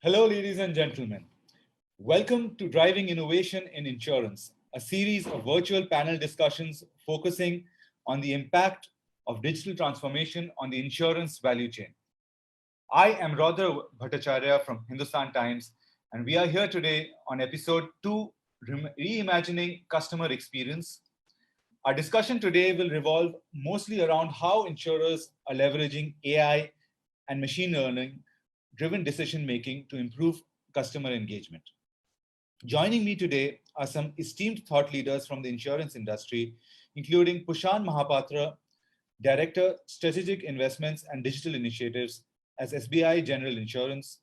Hello, ladies and gentlemen. Welcome to Driving Innovation in Insurance, a series of virtual panel discussions focusing on the impact of digital transformation on the insurance value chain. I am Rodra Bhattacharya from Hindustan Times, and we are here today on episode 2, Reimagining Customer Experience. Our discussion today will revolve mostly around how insurers are leveraging AI and machine learning driven decision making to improve customer engagement. Joining me today are some esteemed thought leaders from the insurance industry, including Pushan Mahapatra, Director, Strategic Investments and Digital Initiatives as SBI General Insurance,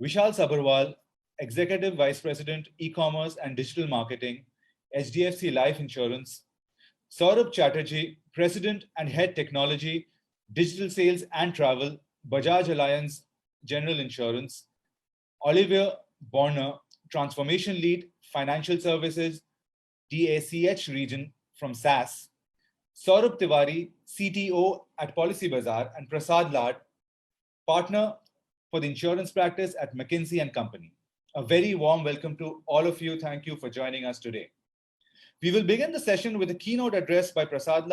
Vishal Subharwal, Executive Vice President, E-commerce and Digital Marketing, HDFC Life Insurance, Saurabh Chatterjee, President and Head Technology, Digital Sales and Travel, Bajaj Allianz General Insurance, Oliver Börner, Transformation Lead, Financial Services, DACH region from SAS, Saurabh Tiwari, CTO at Policybazaar, and Prasad, Partner for the insurance practice at McKinsey and Company. A very warm welcome to all of you. Thank you for joining us today. We will begin the session with a keynote address by Prasad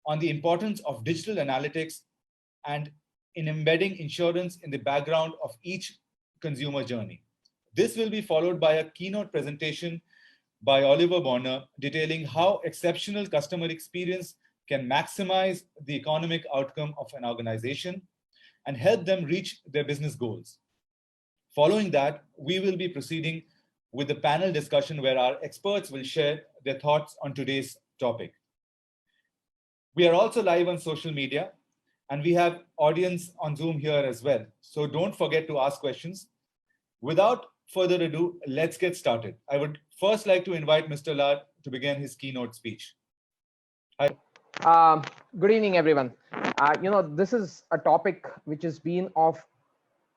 on the importance of digital analytics and in embedding insurance in the background of each consumer journey. This will be followed by a keynote presentation by Oliver Börner detailing how exceptional customer experience can maximize the economic outcome of an organization and help them reach their business goals. Following that, we will be proceeding with the panel discussion where our experts will share their thoughts on today's topic. We are also live on social media, and we have audience on Zoom here as well. So don't forget to ask questions. Without further ado, let's get started. I would first like to invite Mr. Lad to begin his keynote speech. Hi. Good evening, everyone. This is a topic which has been of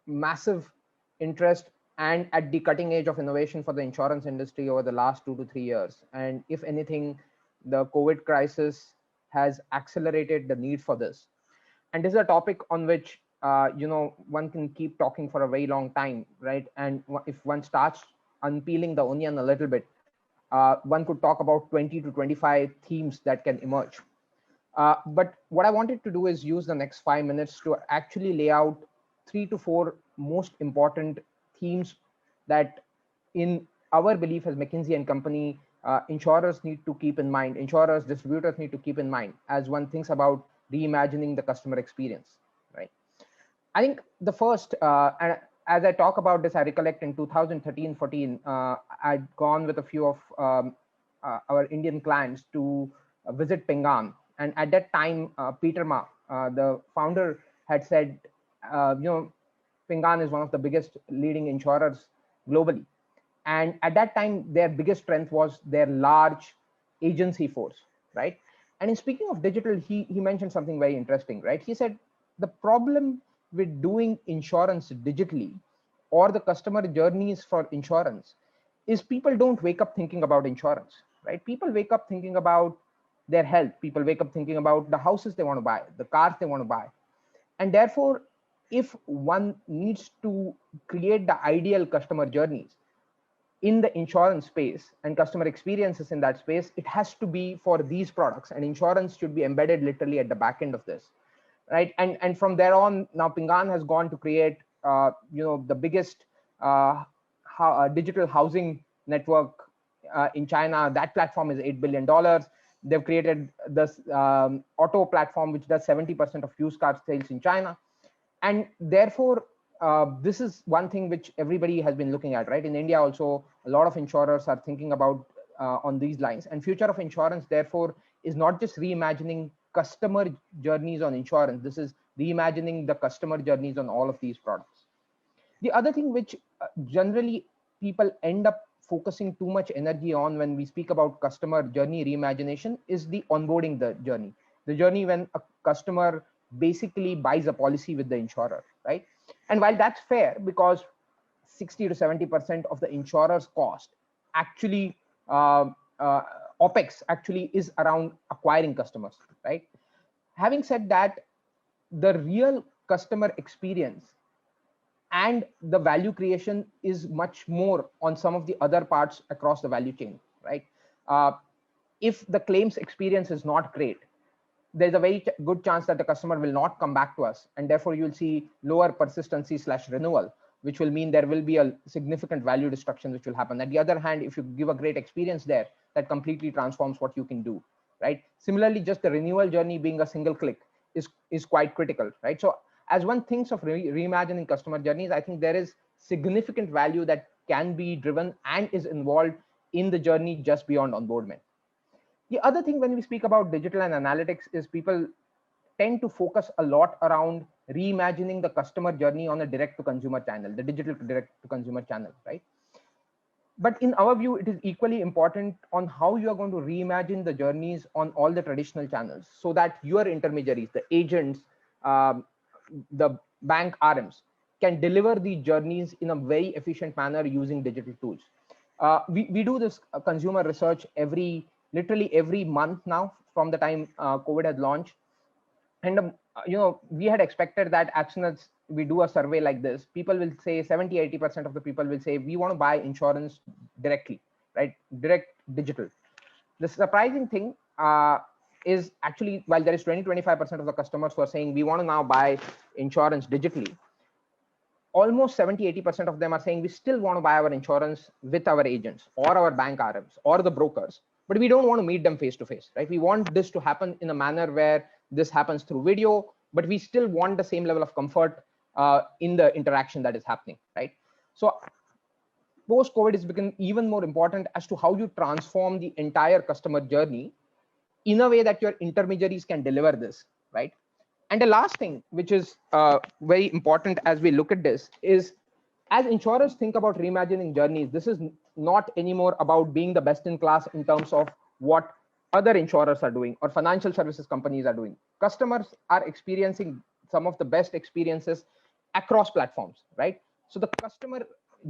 massive interest and at the cutting edge of innovation for the insurance industry over the last 2 to 3 years. And if anything, the COVID crisis has accelerated the need for this. And this is a topic on which, one can keep talking for a very long time, right? And if one starts unpeeling the onion a little bit, one could talk about 20 to 25 themes that can emerge. But what I wanted to do is use the next 5 minutes to actually lay out 3 to 4 most important themes that, in our belief as McKinsey and Company, insurers need to keep in mind, insurers, distributors need to keep in mind as one thinks about reimagining the customer experience, right? I think the first, and as I talk about this, I recollect in 2013-14, I'd gone with a few of our Indian clients to visit Pengan. And at that time, Peter Ma, the founder, had said, Pengan is one of the biggest leading insurers globally. And at that time, their biggest strength was their large agency force, right? And in speaking of digital, he mentioned something very interesting, right? He said, the problem with doing insurance digitally or the customer journeys for insurance is people don't wake up thinking about insurance, right? People wake up thinking about their health. People wake up thinking about the houses they want to buy, the cars they want to buy. And therefore, if one needs to create the ideal customer journeys in the insurance space and customer experiences in that space, it has to be for these products, and insurance should be embedded literally at the back end of this, right? And from there on, now Pengan has gone to create, the biggest digital housing network in China. That platform is $8 billion. They've created this auto platform, which does 70% of used car sales in China. And therefore, this is one thing which everybody has been looking at, right? In India also, a lot of insurers are thinking about on these lines. And future of insurance, therefore, is not just reimagining customer journeys on insurance. This is reimagining the customer journeys on all of these products. The other thing which generally people end up focusing too much energy on when we speak about customer journey reimagination is the onboarding the journey when a customer basically buys a policy with the insurer, right? And while that's fair, because 60 to 70% of the insurer's cost actually, OPEX actually is around acquiring customers, right? Having said that, the real customer experience and the value creation is much more on some of the other parts across the value chain, right? If the claims experience is not great, there's a very good chance that the customer will not come back to us, and therefore you'll see lower persistency / renewal, which will mean there will be a significant value destruction which will happen. On the other hand, if you give a great experience there, that completely transforms what you can do, right? Similarly, just the renewal journey being a single click is quite critical, right? So as one thinks of reimagining customer journeys, I think there is significant value that can be driven and is involved in the journey just beyond onboardment. The other thing when we speak about digital and analytics is people tend to focus a lot around reimagining the customer journey on a direct to consumer channel, the digital direct to consumer channel, right? But in our view, it is equally important on how you are going to reimagine the journeys on all the traditional channels, so that your intermediaries, the agents, the bank RMs can deliver the journeys in a very efficient manner using digital tools. We do this consumer research literally every month now from the time COVID had launched. And we had expected that as soon as we do a survey like this, people will say 70-80% of the people will say we want to buy insurance directly, right? Direct digital. The surprising thing is actually, while there is 20-25% of the customers who are saying we want to now buy insurance digitally, almost 70-80% of them are saying we still want to buy our insurance with our agents or our bank RMs or the brokers, but we don't want to meet them face to face, right? We want this to happen in a manner where this happens through video, but we still want the same level of comfort in the interaction that is happening, right? So post-COVID has become even more important as to how you transform the entire customer journey in a way that your intermediaries can deliver this, right? And the last thing, which is very important as we look at this, is as insurers think about reimagining journeys, this is not anymore about being the best in class in terms of what other insurers are doing or financial services companies are doing. Customers are experiencing some of the best experiences across platforms, right? So the customer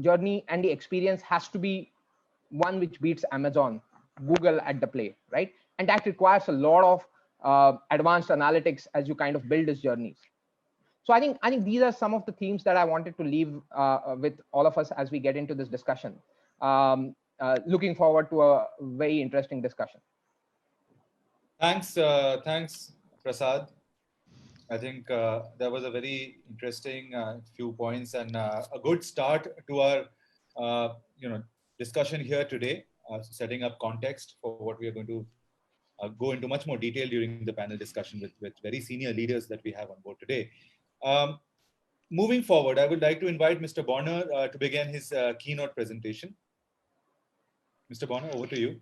journey and the experience has to be one which beats Amazon, Google at the play, right? And that requires a lot of advanced analytics as you kind of build these journeys. So I think these are some of the themes that I wanted to leave with all of us as we get into this discussion. Looking forward to a very interesting discussion. Thanks, Prasad. I think that was a very interesting few points and a good start to our discussion here today, setting up context for what we are going to go into much more detail during the panel discussion with very senior leaders that we have on board today. Moving forward, I would like to invite Mr. Börner to begin his keynote presentation. Mr. Börner, over to you.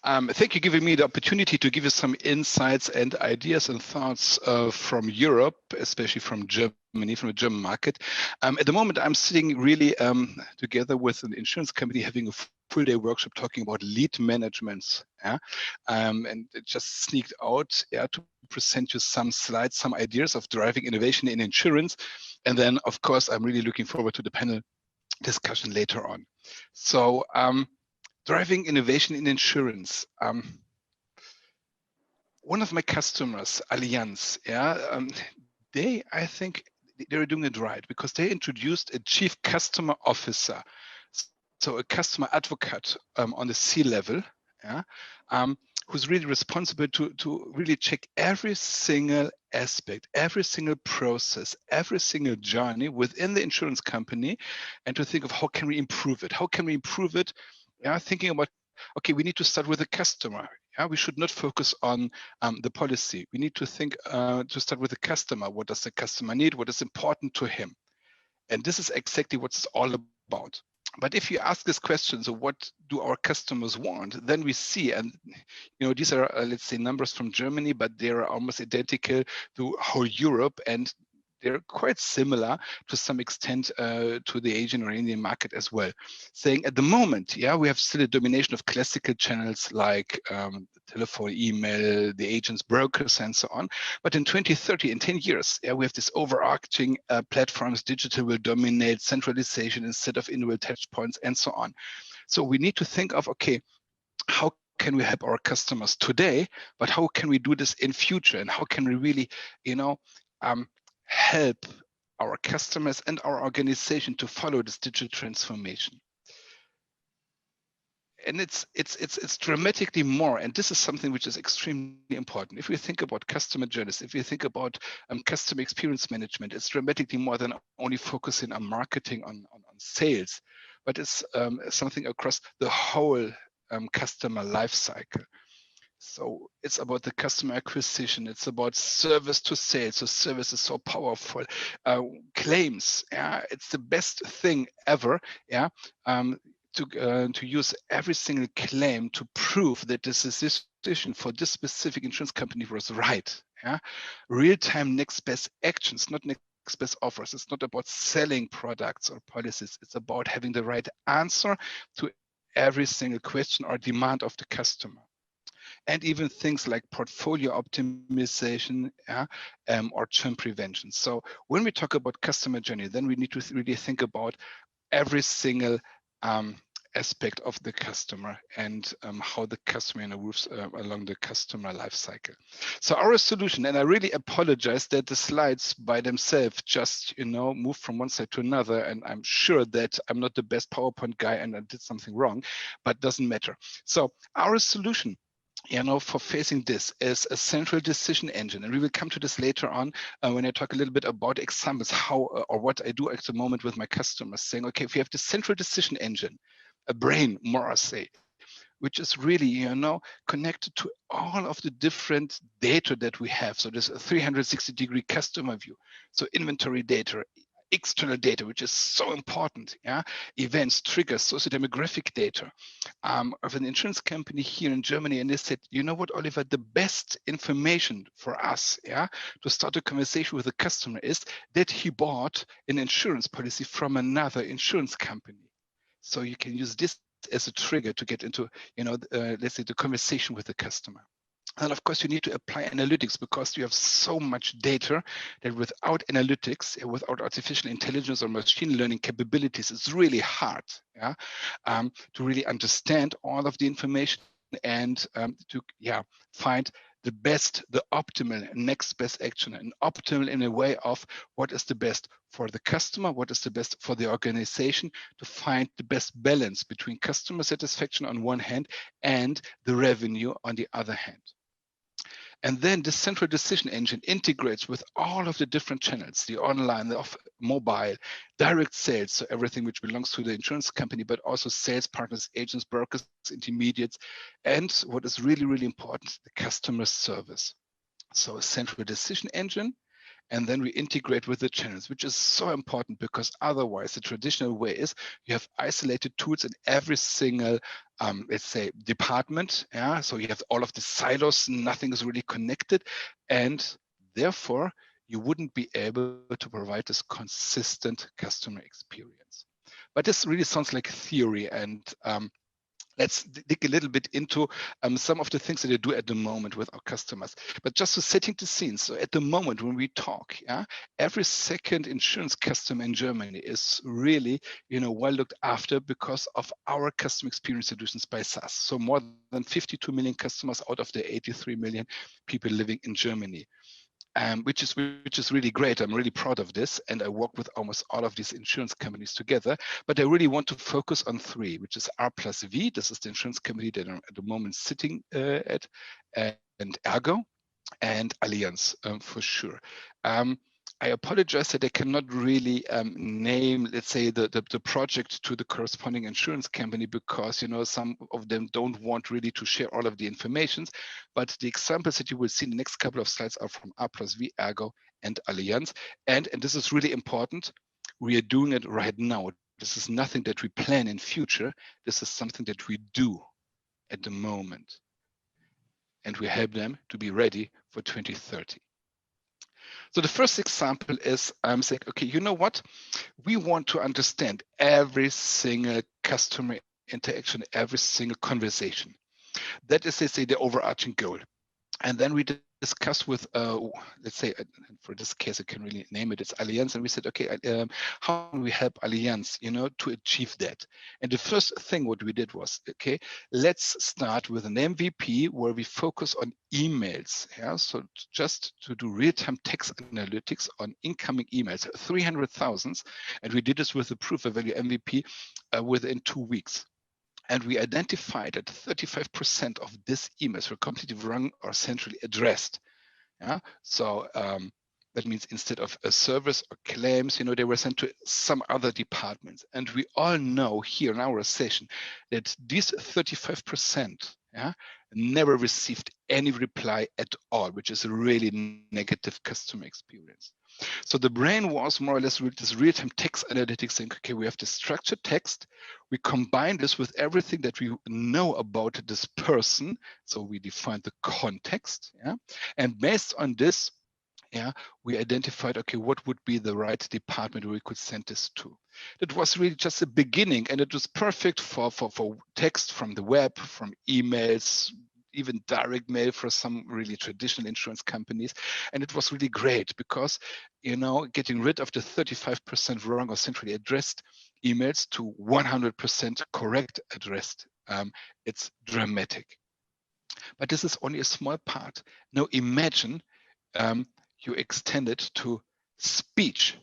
Thank you for giving me the opportunity to give you some insights and ideas and thoughts from Europe, especially from Germany, from the German market. At the moment, I'm sitting really together with an insurance company having a full-day workshop talking about lead management. And it just sneaked out to present you some slides, some ideas of driving innovation in insurance. And then, of course, I'm really looking forward to the panel discussion later on. So, driving innovation in insurance. One of my customers, Allianz, I think they're doing it right because they introduced a chief customer officer, so a customer advocate on the C-level, who's really responsible to really check every single aspect, every single process, every single journey within the insurance company, and to think of how can we improve it? How can we improve it? Thinking about, okay, we need to start with the customer. We should not focus on the policy. We need to think to start with the customer. What does the customer need? What is important to him? And this is exactly what it's all about. But if you ask this question, so what do our customers want? Then we see, and these are let's say numbers from Germany, but they are almost identical to whole Europe, and they're quite similar to some extent to the Asian or Indian market as well. Saying at the moment, we have still a domination of classical channels like telephone, email, the agents, brokers, and so on. But in 2030, in 10 years, we have this overarching platforms, digital will dominate, centralization instead of individual touch points, and so on. So we need to think of, okay, how can we help our customers today, but how can we do this in future? And how can we really, help our customers and our organization to follow this digital transformation. And it's dramatically more, and this is something which is extremely important. If we think about customer journeys, if we think about customer experience management, it's dramatically more than only focusing on marketing, on sales, but it's something across the whole customer life cycle. So it's about the customer acquisition. It's about service to sales. So service is so powerful. Claims, yeah, it's the best thing ever. Yeah, to use every single claim to prove that this decision for this specific insurance company was right. Yeah, real-time next best actions, not next best offers. It's not about selling products or policies. It's about having the right answer to every single question or demand of the customer. And even things like portfolio optimization, or churn prevention. So when we talk about customer journey, then we need to really think about every single aspect of the customer and how the customer moves along the customer life cycle. So our solution, and I really apologize that the slides by themselves just move from one side to another, and I'm sure that I'm not the best PowerPoint guy and I did something wrong, but doesn't matter. So our solution for facing this is a central decision engine. And we will come to this later on when I talk a little bit about examples, how or what I do at the moment with my customers, saying, okay, if you have the central decision engine, a brain, more I say, which is really, connected to all of the different data that we have. So there's a 360-degree customer view. So inventory data, external data, which is so important, events, triggers, socio-demographic data of an insurance company here in Germany. And they said, you know what, Oliver, the best information for us, to start a conversation with a customer is that he bought an insurance policy from another insurance company. So you can use this as a trigger to get into, let's say, the conversation with the customer. And of course, you need to apply analytics because you have so much data that without analytics, without artificial intelligence or machine learning capabilities, it's really hard to really understand all of the information and to find the best, the optimal next best action, and optimal in a way of what is the best for the customer, what is the best for the organization, to find the best balance between customer satisfaction on one hand and the revenue on the other hand. And then the central decision engine integrates with all of the different channels, the online, the mobile, direct sales, so everything which belongs to the insurance company, but also sales partners, agents, brokers, intermediates, and what is really, really important, the customer service. So a central decision engine, and then we integrate with the channels, which is so important because otherwise the traditional way is you have isolated tools in every single, let's say, department. So you have all of the silos, nothing is really connected. And therefore, you wouldn't be able to provide this consistent customer experience. But this really sounds like theory, and let's dig a little bit into some of the things that I do at the moment with our customers. But just to setting the scene, so at the moment when we talk, every second insurance customer in Germany is really, well looked after because of our customer experience solutions by SaaS. So more than 52 million customers out of the 83 million people living in Germany. Which is really great. I'm really proud of this, and I work with almost all of these insurance companies together. But I really want to focus on three, which is R plus V. This is the insurance company that I'm at the moment sitting at, and Ergo, and Allianz for sure. I apologize that I cannot really name, let's say, the project to the corresponding insurance company because, some of them don't want really to share all of the information. But the examples that you will see in the next couple of slides are from R plus V, Ergo, and Allianz. And this is really important. We are doing it right now. This is nothing that we plan in future. This is something that we do at the moment. And we help them to be ready for 2030. So the first example is I'm saying, okay, you know what? We want to understand every single customer interaction, every single conversation. That is, they say, the overarching goal. And then we discussed with, let's say, for this case, I can really name it, it's Allianz, and we said, okay, how can we help Allianz, to achieve that? And the first thing what we did was, okay, let's start with an MVP where we focus on emails. Yeah, so just to do real-time text analytics on incoming emails, 300,000, and we did this with the proof of value MVP within 2 weeks. And we identified that 35% of these emails were completely wrong or centrally addressed. Yeah, so that means instead of a service or claims, they were sent to some other departments. And we all know here in our session that these 35%, never received any reply at all, which is a really negative customer experience. So the brain was more or less this real-time text analytics saying, okay, we have the structured text. We combine this with everything that we know about this person. So we define the context. Yeah? And based on this, we identified, okay, what would be the right department where we could send this to. That was really just a beginning, and it was perfect for text from the web, from emails, even direct mail for some really traditional insurance companies. And it was really great because, getting rid of the 35% wrong or centrally addressed emails to 100% correct addressed, it's dramatic. But this is only a small part. Now imagine you extend it to speech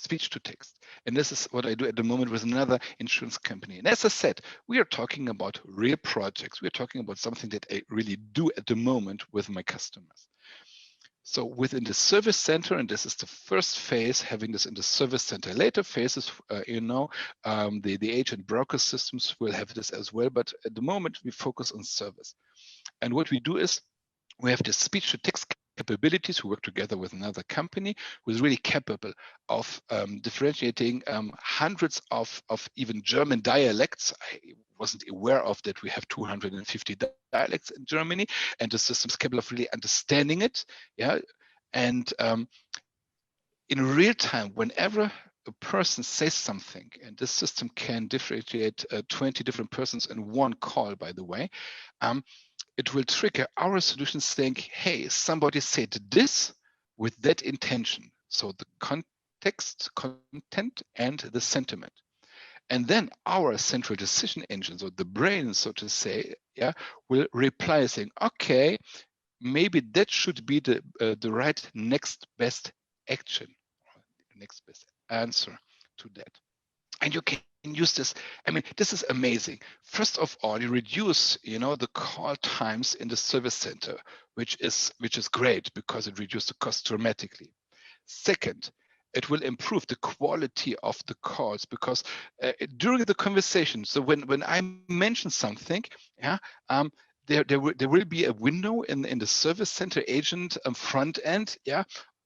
to text. And this is what I do at the moment with another insurance company. And as I said, we are talking about real projects. We're talking about something that I really do at the moment with my customers. So within the service center, and this is the first phase, having this in the service center. Later phases, the agent broker systems will have this as well. But at the moment, we focus on service. And what we do is we have the speech to text capabilities who work together with another company who is really capable of differentiating hundreds of even German dialects. I wasn't aware of that we have 250 dialects in Germany, and the system is capable of really understanding it. Yeah, and in real time, whenever a person says something, and this system can differentiate 20 different persons in one call, by the way, it will trigger our solution saying, hey, somebody said this with that intention. So the context, content, and the sentiment. And then our central decision engine, so the brain, so to say, will reply saying, okay, maybe that should be the right next best action, next best answer to that. And you can use this. I mean, this is amazing. First of all, you reduce, the call times in the service center, which is great because it reduces the cost dramatically. Second, it will improve the quality of the calls because during the conversation, so when I mention something, there will be a window in the service center agent front end,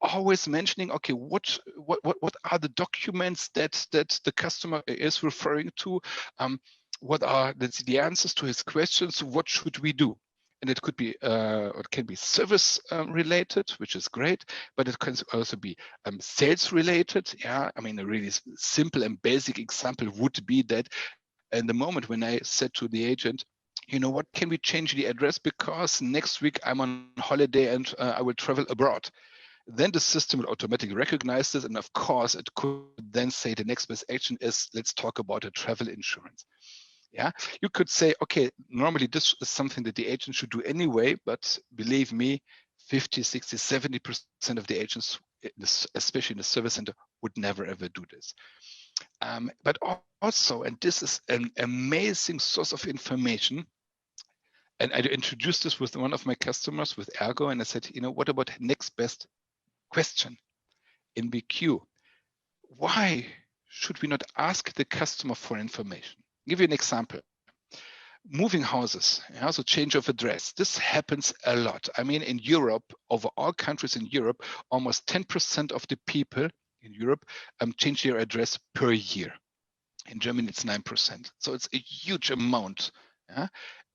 always mentioning, okay, what are the documents that the customer is referring to? What are the answers to his questions? What should we do? And it could be, or it can be service related, which is great, but it can also be sales related. Yeah, I mean, a really simple and basic example would be that in the moment when I said to the agent, what, can we change the address because next week I'm on holiday and I will travel abroad. Then the system will automatically recognize this. And of course, it could then say the next best action is, let's talk about a travel insurance. Yeah, you could say, okay, normally this is something that the agent should do anyway, but believe me, 50, 60, 70% of the agents, especially in the service center, would never ever do this. But also, and this is an amazing source of information, and I introduced this with one of my customers with Ergo, and I said, what about next best question in BQ? Why should we not ask the customer for information? I'll give you an example. Moving houses, so change of address. This happens a lot. I mean, in Europe, over all countries in Europe, almost 10% of the people in Europe change their address per year. In Germany, it's 9%. So it's a huge amount.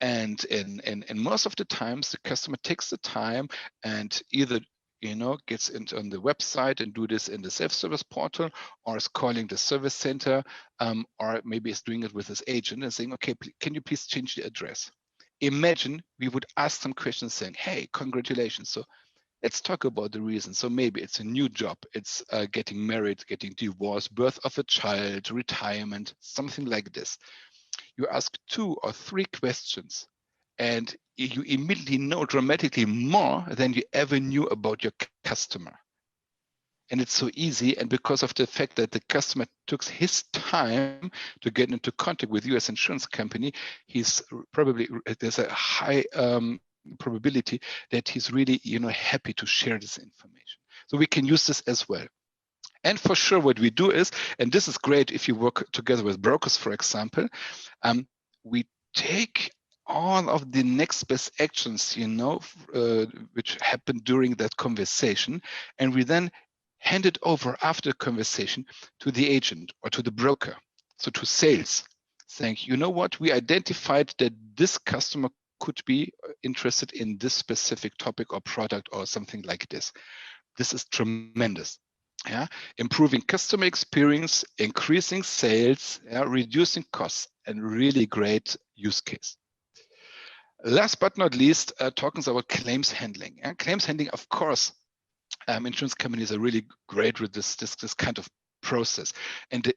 And in most of the times, the customer takes the time and either gets into on the website and do this in the self-service portal, or is calling the service center, or maybe is doing it with his agent and saying, okay, can you please change the address? imagine we would ask some questions saying, hey, congratulations. So let's talk about the reason. So maybe it's a new job, it's getting married, getting divorced, birth of a child, retirement, something like this. You ask 2 or 3 questions and you immediately know dramatically more than you ever knew about your customer. And it's so easy. And because of the fact that the customer took his time to get into contact with you as insurance company, he's probably, there's a high probability that he's really, happy to share this information. So we can use this as well. And for sure, what we do is, and this is great if you work together with brokers, for example, we take all of the next best actions, which happened during that conversation, and we then hand it over after the conversation to the agent or to the broker, so to sales, saying, you know what, we identified that this customer could be interested in this specific topic or product or something like this. This is tremendous. Yeah, improving customer experience, increasing sales, reducing costs, and really great use case. Last but not least, talking about claims handling. Claims handling, of course, insurance companies are really great with this kind of process, and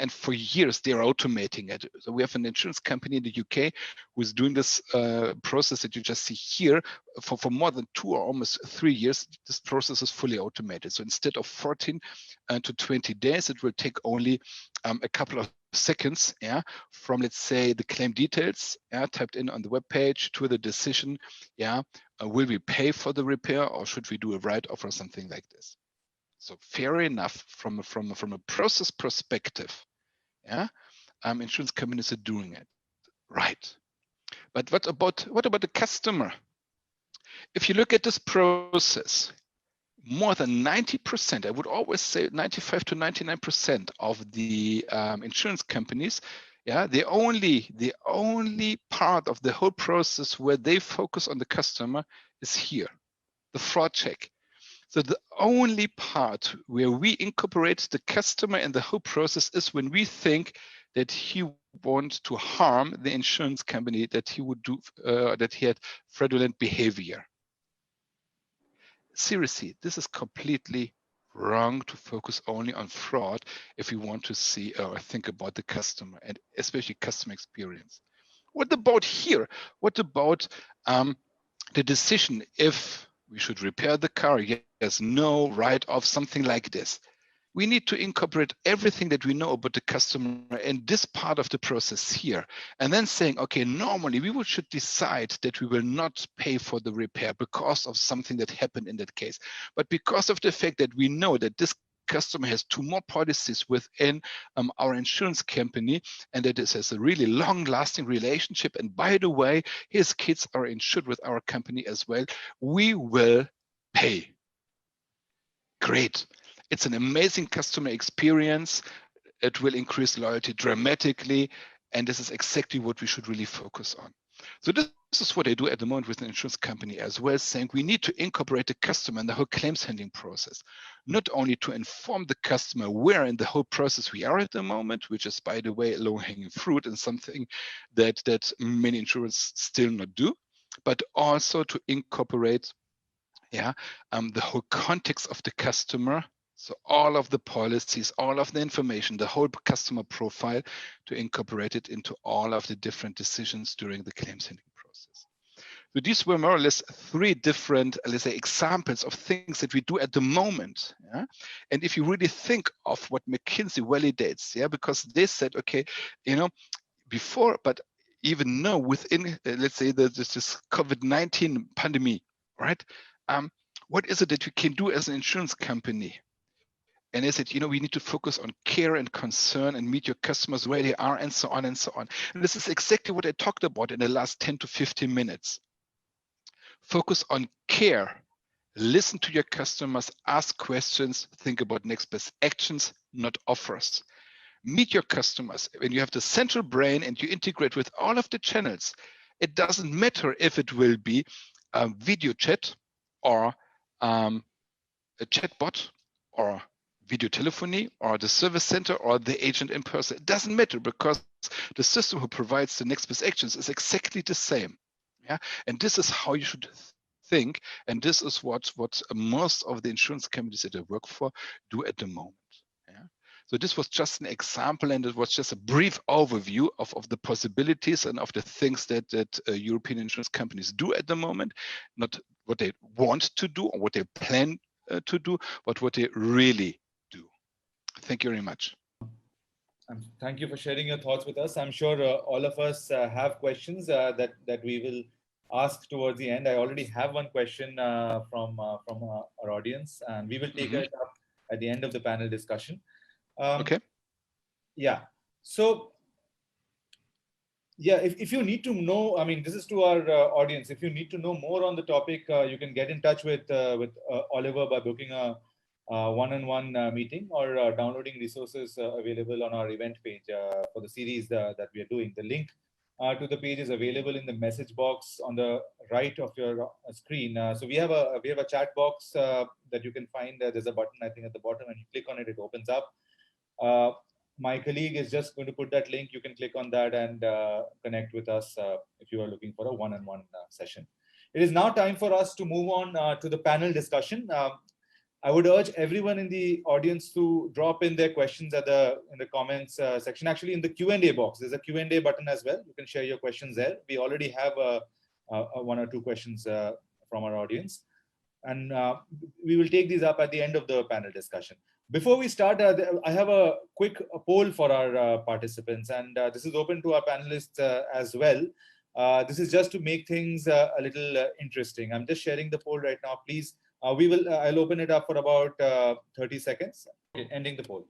for years they are automating it. So we have an insurance company in the UK who is doing this process that you just see here for more than 2 or almost 3 years. This process is fully automated. So instead of 14 to 20 days, it will take only a couple of seconds, from, let's say, the claim details, typed in on the web page, to the decision, will we pay for the repair or should we do a write-off or something like this. So fair enough from a process perspective, insurance companies are doing it right. But what about the customer? If you look at this process, more than 90%, I would always say 95 to 99% of the insurance companies, the only part of the whole process where they focus on the customer is here, the fraud check. So the only part where we incorporate the customer in the whole process is when we think that he wants to harm the insurance company, that he would do, that he had fraudulent behavior. Seriously, this is completely wrong to focus only on fraud if we want to see or think about the customer and especially customer experience. What about here? What about the decision if we should repair the car? Yes, no, write-off, something like this. We need to incorporate everything that we know about the customer in this part of the process here. And then saying, okay, normally we should decide that we will not pay for the repair because of something that happened in that case. But because of the fact that we know that this customer has 2 more policies within our insurance company, and that this has a really long-lasting relationship. And by the way, his kids are insured with our company as well. We will pay. Great. It's an amazing customer experience. It will increase loyalty dramatically. And this is exactly what we should really focus on. So this is what I do at the moment with an insurance company as well, saying we need to incorporate the customer in the whole claims handling process, not only to inform the customer where in the whole process we are at the moment, which is, by the way, low-hanging fruit and something that many insurers still not do, but also to incorporate the whole context of the customer. So all of the policies, all of the information, the whole customer profile, to incorporate it into all of the different decisions during the claims handling process. So these were more or less 3 different, let's say, examples of things that we do at the moment. And if you really think of what McKinsey validates, because they said, okay, before, but even now within, let's say, this COVID-19 pandemic, right? What is it that we can do as an insurance company? And they said, we need to focus on care and concern and meet your customers where they are, and so on and so on. And this is exactly what I talked about in the last 10 to 15 minutes. Focus on care. Listen to your customers, ask questions, think about next best actions, not offers. Meet your customers. When you have the central brain and you integrate with all of the channels, it doesn't matter if it will be a video chat or a chatbot or video telephony or the service center or the agent in person. It doesn't matter, because the system who provides the next best actions is exactly the same. Yeah, and this is how you should think, and this is what most of the insurance companies that I work for do at the moment. Yeah. So this was just an example, and it was just a brief overview of the possibilities and of the things that European insurance companies do at the moment, not what they want to do or what they plan to do, but what they really do. Thank you very much. Thank you for sharing your thoughts with us. I'm sure all of us have questions that we will ask towards the end. I already have one question from our audience, and we will take it up at the end of the panel discussion. Okay. Yeah. So, yeah, if you need to know, I mean, this is to our audience. If you need to know more on the topic, you can get in touch with Oliver by booking a one-on-one meeting or downloading resources available on our event page for the series that we are doing. The link to the page is available in the message box on the right of your screen. So we have a chat box that you can find. There's a button, I think, at the bottom, and you click on it, it opens up. My colleague is just going to put that link. You can click on that and connect with us if you are looking for a one-on-one session. It is now time for us to move on to the panel discussion. I would urge everyone in the audience to drop in their questions in the comments section. Actually, in the Q&A box, there's a Q&A button as well. You can share your questions there. We already have one or two questions from our audience, and we will take these up at the end of the panel discussion. Before we start, I have a quick poll for our participants, and this is open to our panelists as well. This is just to make things a little interesting. I'm just sharing the poll right now. Please. I'll open it up for about 30 seconds. Okay, ending the poll.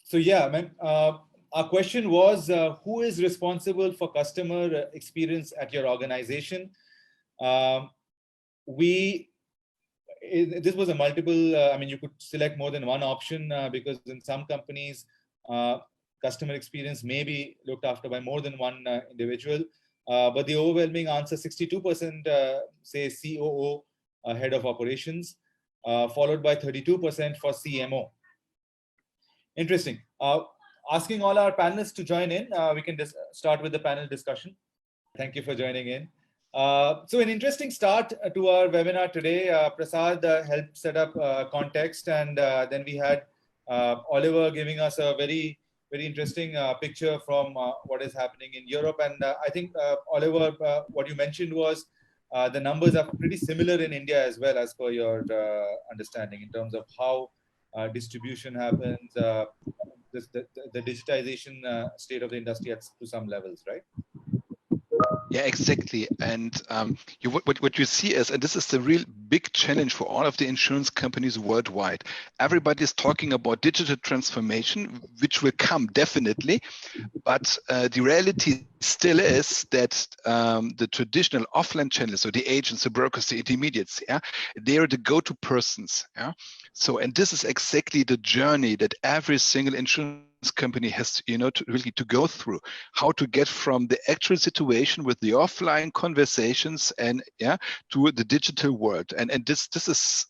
So yeah, our question was, who is responsible for customer experience at your organization? This was a multiple, I mean, you could select more than one option because in some companies, customer experience may be looked after by more than one individual. But the overwhelming answer, 62% say COO, head of operations, followed by 32% for CMO. Interesting. Asking all our panelists to join in, we can start with the panel discussion. Thank you for joining in. So an interesting start to our webinar today. Prasad helped set up context, and then we had Oliver giving us a very interesting picture from what is happening in Europe. And I think, Oliver, what you mentioned was the numbers are pretty similar in India as well, as per your understanding, in terms of how distribution happens, the digitization state of the industry to some levels, right? Yeah, exactly. And what you see is, and this is the real big challenge for all of the insurance companies worldwide. Everybody's talking about digital transformation, which will come definitely, but the reality still is that the traditional offline channels, so the agents, the brokers, the intermediaries, yeah, they are the go-to persons. Yeah. So, and this is exactly the journey that every single insurance company has to go through, how to get from the actual situation with the offline conversations and to the digital world, and this is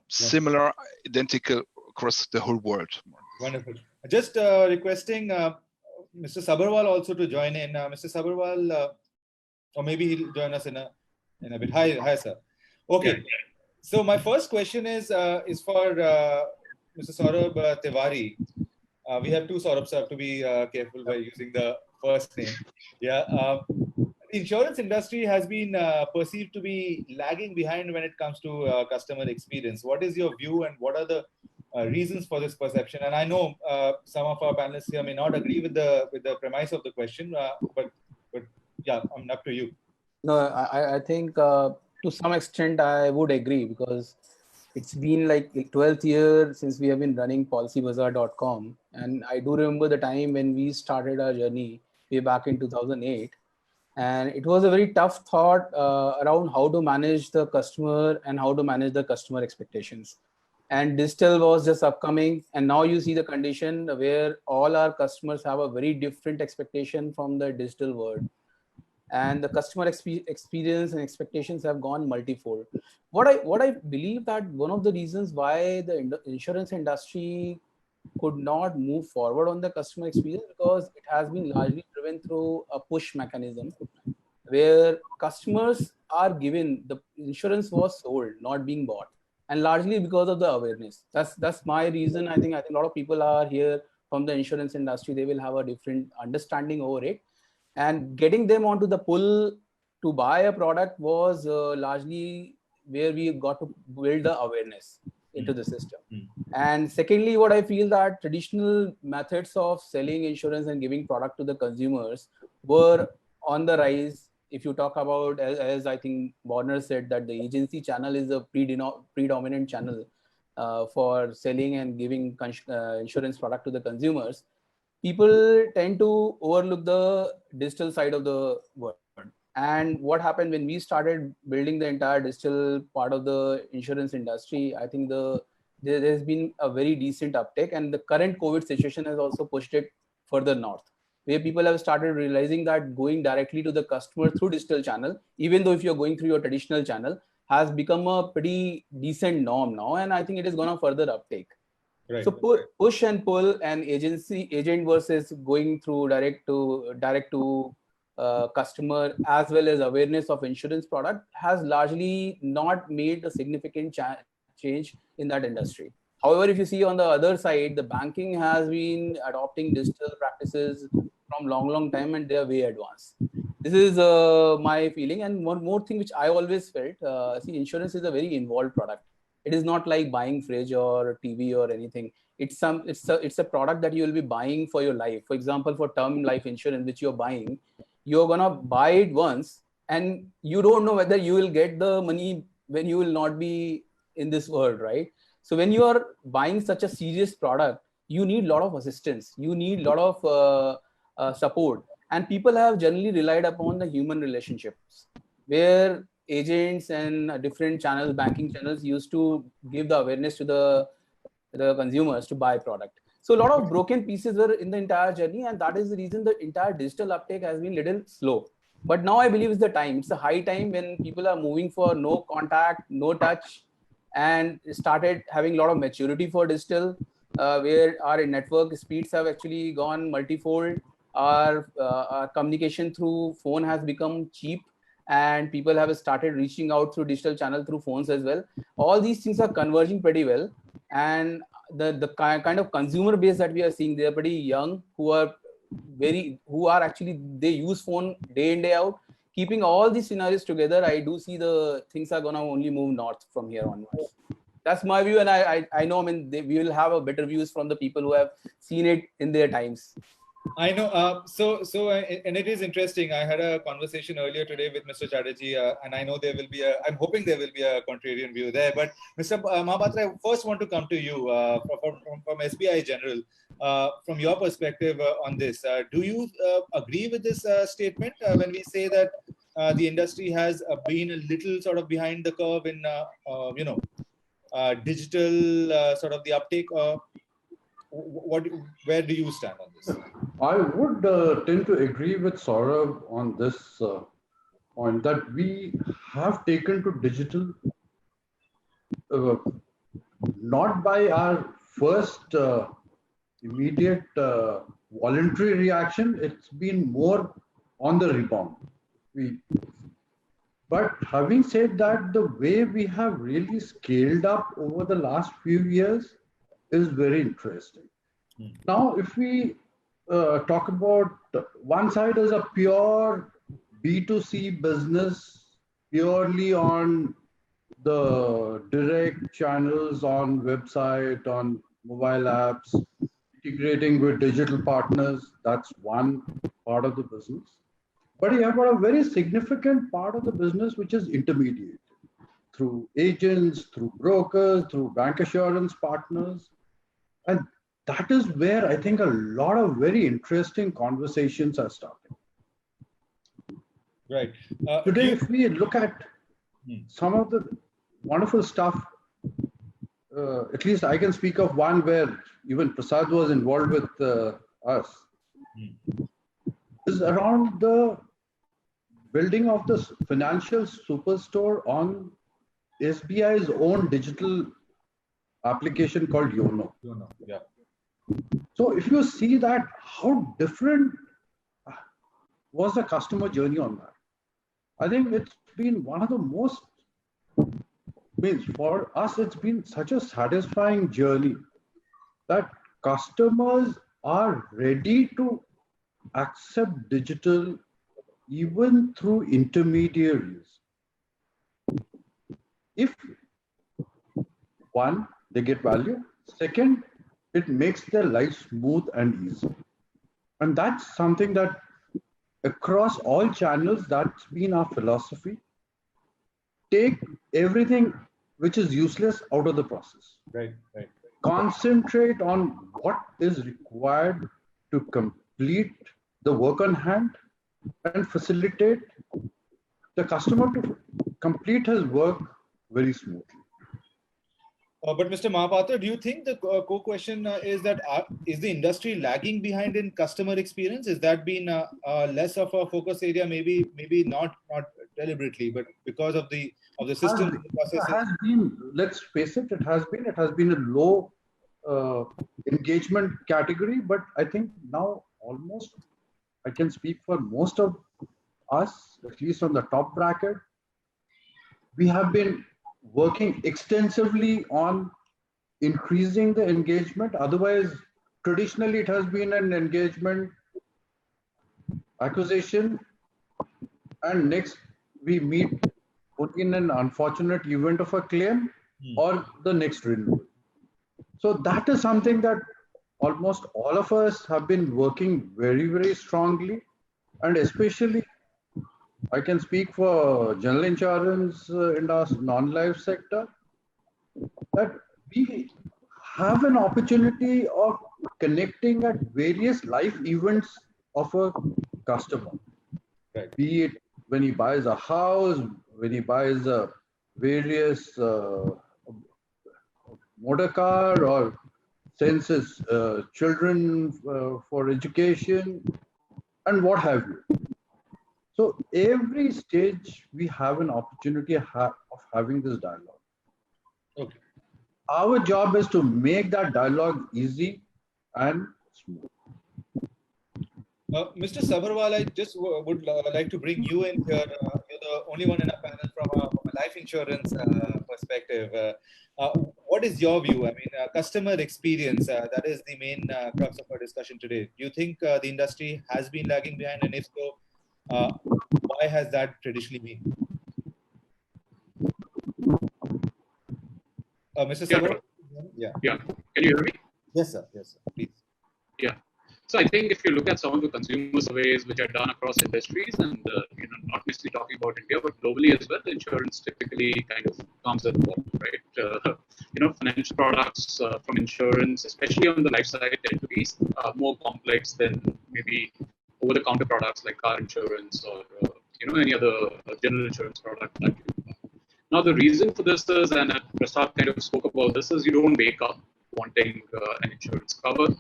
similar, identical across the whole world. Wonderful. Just requesting Mr. Subharwal also to join in. Mr. Subharwal, or maybe he'll join us in a bit. Hi sir. Okay. Yeah. So my first question is for Mr. Saurabh Tiwari. We have two Saurabhs, so I have to be careful by using the first name. Yeah. The insurance industry has been perceived to be lagging behind when it comes to customer experience. What is your view, and what are the reasons for this perception? And I know some of our panelists here may not agree with the premise of the question, but yeah, I'm up to you. No, I think to some extent I would agree, because it's been like 12th year since we have been running Policybazaar.com. And I do remember the time when we started our journey way back in 2008. And it was a very tough thought around how to manage the customer and how to manage the customer expectations. And digital was just upcoming. And now you see the condition where all our customers have a very different expectation from the digital world. And the customer experience and expectations have gone multifold. What I believe that one of the reasons why the insurance industry could not move forward on the customer experience, because it has been largely driven through a push mechanism, where customers are given, the insurance was sold, not being bought, and largely because of the awareness. That's my reason. I think a lot of people are here from the insurance industry. They will have a different understanding over it, and getting them onto the pull to buy a product was largely where we got to build the awareness into the system. And secondly, what I feel that traditional methods of selling insurance and giving product to the consumers were on the rise. If you talk about, as I think Börner said, that the agency channel is a predominant channel for selling and giving insurance product to the consumers, people tend to overlook the digital side of the world. And what happened when we started building the entire digital part of the insurance industry, I think there's been a very decent uptake, and the current COVID situation has also pushed it further north, where people have started realizing that going directly to the customer through digital channel, even though if you're going through your traditional channel, has become a pretty decent norm now. And I think it is going to further uptake. Right. So push and pull and agent versus going through direct to customer, as well as awareness of insurance product, has largely not made a significant change in that industry. However, if you see on the other side, the banking has been adopting digital practices from long time, and they are way advanced. This is my feeling. And one more thing which I always felt, see, insurance is a very involved product. It is not like buying fridge or TV or anything. It's a product that you will be buying for your life. For example, for term life insurance, which you're buying, you're gonna buy it once, and you don't know whether you will get the money when you will not be in this world, right? So when you are buying such a serious product, you need a lot of assistance. You need a lot of support. And people have generally relied upon the human relationships, where agents and different channels, banking channels, used to give the awareness to the consumers to buy product. So a lot of broken pieces were in the entire journey, and that is the reason the entire digital uptake has been little slow. But now I believe it's the time. It's a high time when people are moving for no contact, no touch, and started having a lot of maturity for digital, where our network speeds have actually gone multifold. Our communication through phone has become cheap, and people have started reaching out through digital channel through phones as well. All these things are converging pretty well, and the kind of consumer base that we are seeing, they are pretty young, who are actually, they use phone day in day out. Keeping all these scenarios together, I do see the things are gonna only move north from here onwards. That's my view, and I know, I mean, we will have a better views from the people who have seen it in their times. I know. And it is interesting. I had a conversation earlier today with Mr. Chatterjee, and I know there will be I'm hoping there will be a contrarian view there. But Mr. Mahapatra, I first want to come to you from SBI General. From your perspective on this, do you agree with this statement when we say that the industry has been a little sort of behind the curve in digital sort of the uptake? Where do you stand on this? I would tend to agree with Saurabh on this point, that we have taken to digital not by our first immediate voluntary reaction. It's been more on the rebound. But having said that, the way we have really scaled up over the last few years is very interesting. Now, if we talk about one side as a pure B2C business, purely on the direct channels, on website, on mobile apps, integrating with digital partners, that's one part of the business. But you have got a very significant part of the business which is intermediated through agents, through brokers, through bancassurance partners. And that is where I think a lot of very interesting conversations are starting. Right. Today, if we look at some of the wonderful stuff, at least I can speak of one where even Prasad was involved with us, is around the building of this financial superstore on SBI's own digital application called YONO. Yeah. So if you see that, how different was the customer journey on that? I think it's been one of the most, means for us, it's been such a satisfying journey that customers are ready to accept digital even through intermediaries. If one, they get value. Second, it makes their life smooth and easy. And that's something that across all channels, that's been our philosophy. Take everything which is useless out of the process. Right, right. Concentrate on what is required to complete the work on hand and facilitate the customer to complete his work very smoothly. But Mr. Mahapatra, do you think the core question is that is the industry lagging behind in customer experience? Has that been less of a focus area? Maybe not deliberately, but because of the system processes. It has been. Let's face it. It has been a low engagement category, but I think now almost I can speak for most of us, at least on the top bracket. We have been working extensively on increasing the engagement. Otherwise, traditionally, it has been an engagement acquisition, and next we put in an unfortunate event of a claim or the next renewal. So that is something that almost all of us have been working very, very strongly, and especially I can speak for general insurance in our non-life sector, that we have an opportunity of connecting at various life events of a customer. Right. Be it when he buys a house, when he buys a various motor car, or sends his children for education, and what have you. So every stage we have an opportunity of having this dialogue. Okay. Our job is to make that dialogue easy and smooth. Mr. Subharwal, I just would like to bring you in here. You're the only one in our panel from a life insurance perspective. What is your view? I mean, customer experience, that is the main crux of our discussion today. Do you think the industry has been lagging behind? And if so, why has that traditionally been? Mr. Saurabh? Yeah. Can you hear me? Yes, sir. Yes, sir. Please. Yeah. So I think if you look at some of the consumer surveys which are done across industries, and not necessarily talking about India, but globally as well, insurance typically kind of comes at the bottom, right? Financial products from insurance, especially on the life side, tend to be more complex than maybe over-the-counter products like car insurance or any other general insurance product that you buy. Now the reason for this is, and Prasad kind of spoke about this, is you don't wake up wanting an insurance cover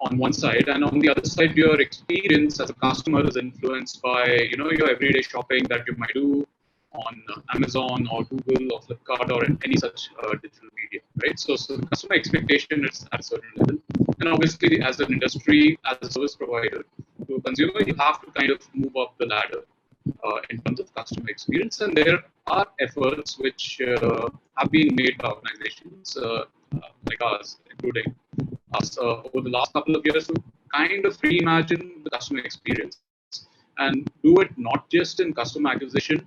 on one side, and on the other side, your experience as a customer is influenced by your everyday shopping that you might do on Amazon or Google or Flipkart or any such digital media, right? So the customer expectation is at a certain level, and obviously as an industry, as a service provider to a consumer, you have to kind of move up the ladder in terms of customer experience, and there are efforts which have been made by organizations like ours, including us, over the last couple of years to kind of reimagine the customer experience and do it not just in customer acquisition,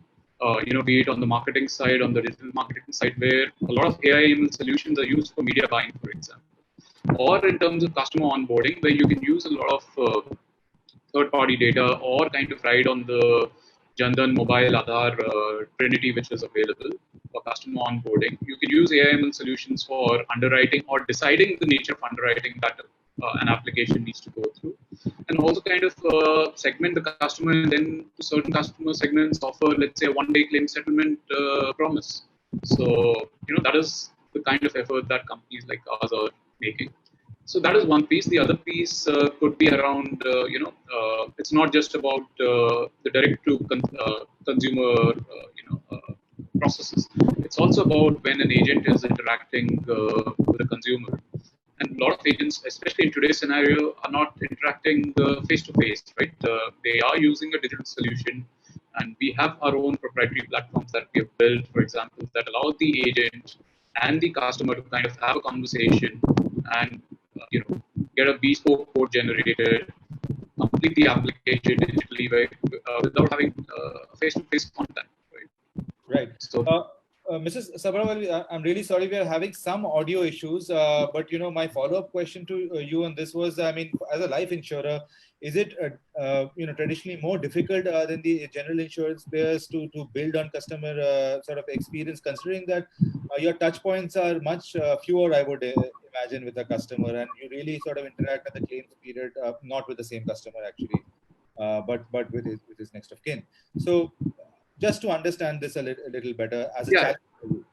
be it on the marketing side, on the digital marketing side, where a lot of AI/ML solutions are used for media buying, for example, or in terms of customer onboarding, where you can use a lot of third-party data or kind of ride on the Jandan mobile Aadhaar trinity, which is available for customer onboarding. You can use AI/ML solutions for underwriting or deciding the nature of underwriting that an application needs to go through, and also kind of segment the customer, and then to certain customer segments offer, let's say, a one-day claim settlement promise. So that is the kind of effort that companies like ours are making. So that is one piece. The other piece could be around, it's not just about the direct-to-consumer, processes. It's also about when an agent is interacting with a consumer. And a lot of agents, especially in today's scenario, are not interacting face-to-face, right? They are using a digital solution And we have our own proprietary platforms that we have built, for example, that allow the agent and the customer to kind of have a conversation and get a bespoke code generated, complete the application digitally without having face-to-face contact. Right. So, Mrs. Subharwal, I'm really sorry we are having some audio issues, but my follow-up question to you on this was, I mean, as a life insurer, is it traditionally more difficult than the general insurance players to build on customer sort of experience, considering that your touch points are much fewer, I would imagine, with a customer, and you really sort of interact at the claims period, not with the same customer actually, but with his next of kin. So, just to understand this a little better as a challenge for you.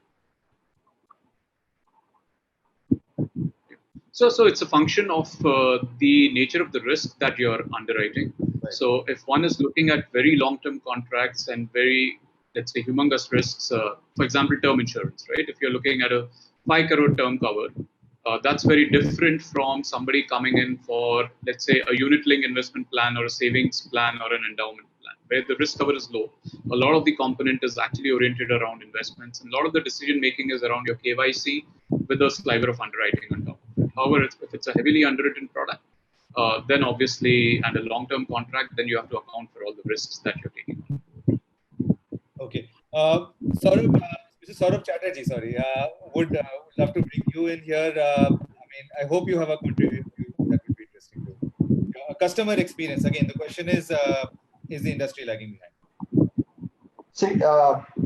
So it's a function of the nature of the risk that you're underwriting. Right. So if one is looking at very long-term contracts and very, let's say, humongous risks, for example, term insurance, right? If you're looking at a 5 crore term cover, that's very different from somebody coming in for, let's say, a unit-linked investment plan or a savings plan or an endowment plan, where the risk cover is low. A lot of the component is actually oriented around investments, and a lot of the decision-making is around your KYC with a sliver of underwriting on top. However, if it's a heavily underwritten product, then obviously, and a long-term contract, then you have to account for all the risks that you're taking on. Okay. Sourabh, Mr. Saurabh Chatterjee, sorry, would love to bring you in here. I mean, I hope you have a contribution that would be interesting too. Customer experience. Again, the question is the industry lagging behind? See,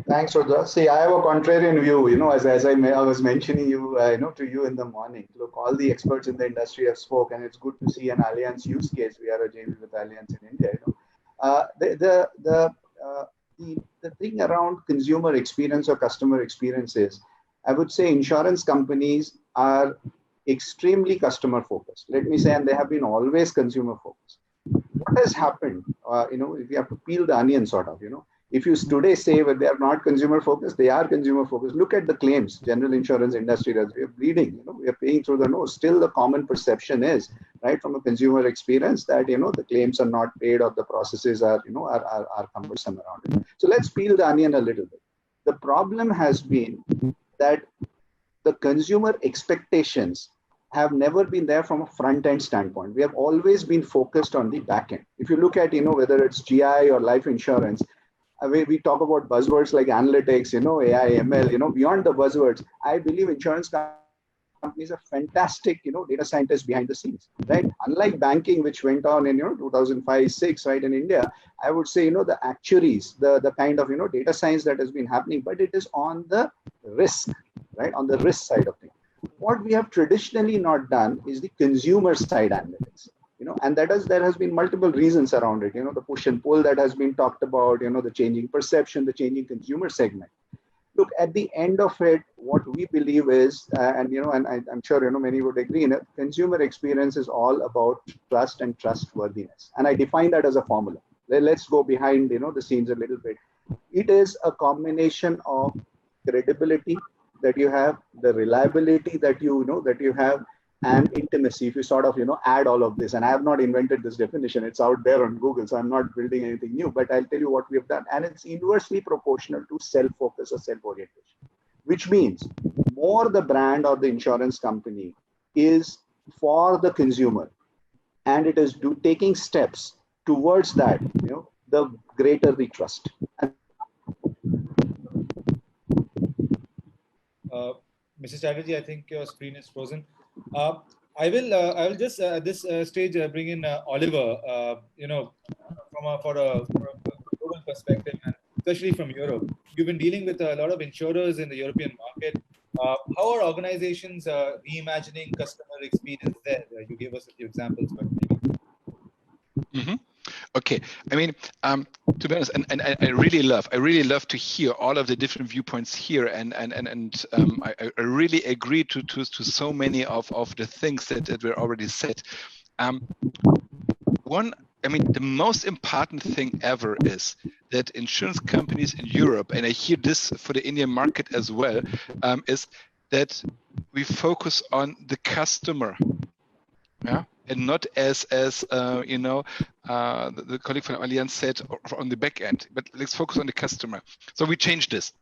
thanks, Rudra. See, I have a contrarian view, as I was mentioning to you in the morning. Look, all the experts in the industry have spoken, and it's good to see an Allianz use case. We are a JV with Allianz in India. The thing around consumer experience or customer experience is, I would say insurance companies are extremely customer focused. Let me say, and they have been always consumer focused. What has happened, if you have to peel the onion sort of, if you today say that they are not consumer focused, they are consumer focused. Look at the claims, general insurance industry, that we are bleeding, we are paying through the nose. Still the common perception is, right, from a consumer experience that, the claims are not paid or the processes are cumbersome around it. So let's peel the onion a little bit. The problem has been that the consumer expectations have never been there from a front-end standpoint. We have always been focused on the back end. If you look at, whether it's GI or life insurance, we talk about buzzwords like analytics, AI, ML, beyond the buzzwords, I believe insurance companies are fantastic, data scientists behind the scenes, right? Unlike banking, which went on in, 2005-06, right, in India, I would say, the actuaries, the kind of, data science that has been happening, but it is on the risk, right, on the risk side of things. What we have traditionally not done is the consumer side analytics. And there has been multiple reasons around it. The push and pull that has been talked about, the changing perception, the changing consumer segment. Look, at the end of it, what we believe is, and I'm sure, many would agree in it, consumer experience is all about trust and trustworthiness. And I define that as a formula. Let's go behind, the scenes a little bit. It is a combination of credibility that you have, the reliability that you have, and intimacy. If you sort of, add all of this, and I have not invented this definition, it's out there on Google, so I'm not building anything new, but I'll tell you what we have done. And it's inversely proportional to self-focus or self-orientation, which means more the brand or the insurance company is for the consumer, and it is taking steps towards that, the greater the trust. Mrs. Chatterjee, I think your screen is frozen. I will just at this stage bring in Oliver. For a global perspective, and especially from Europe, you've been dealing with a lot of insurers in the European market. How are organizations reimagining customer experience there? You gave us a few examples, but maybe. Mm-hmm. Okay, I mean, to be honest, and I really love to hear all of the different viewpoints here, and I really agree to so many of the things that were already said. The most important thing ever is that insurance companies in Europe, and I hear this for the Indian market as well, is that we focus on the customer. Yeah. and not as you know, the colleague from Allianz said, on the back end. But let's focus on the customer. So we changed this.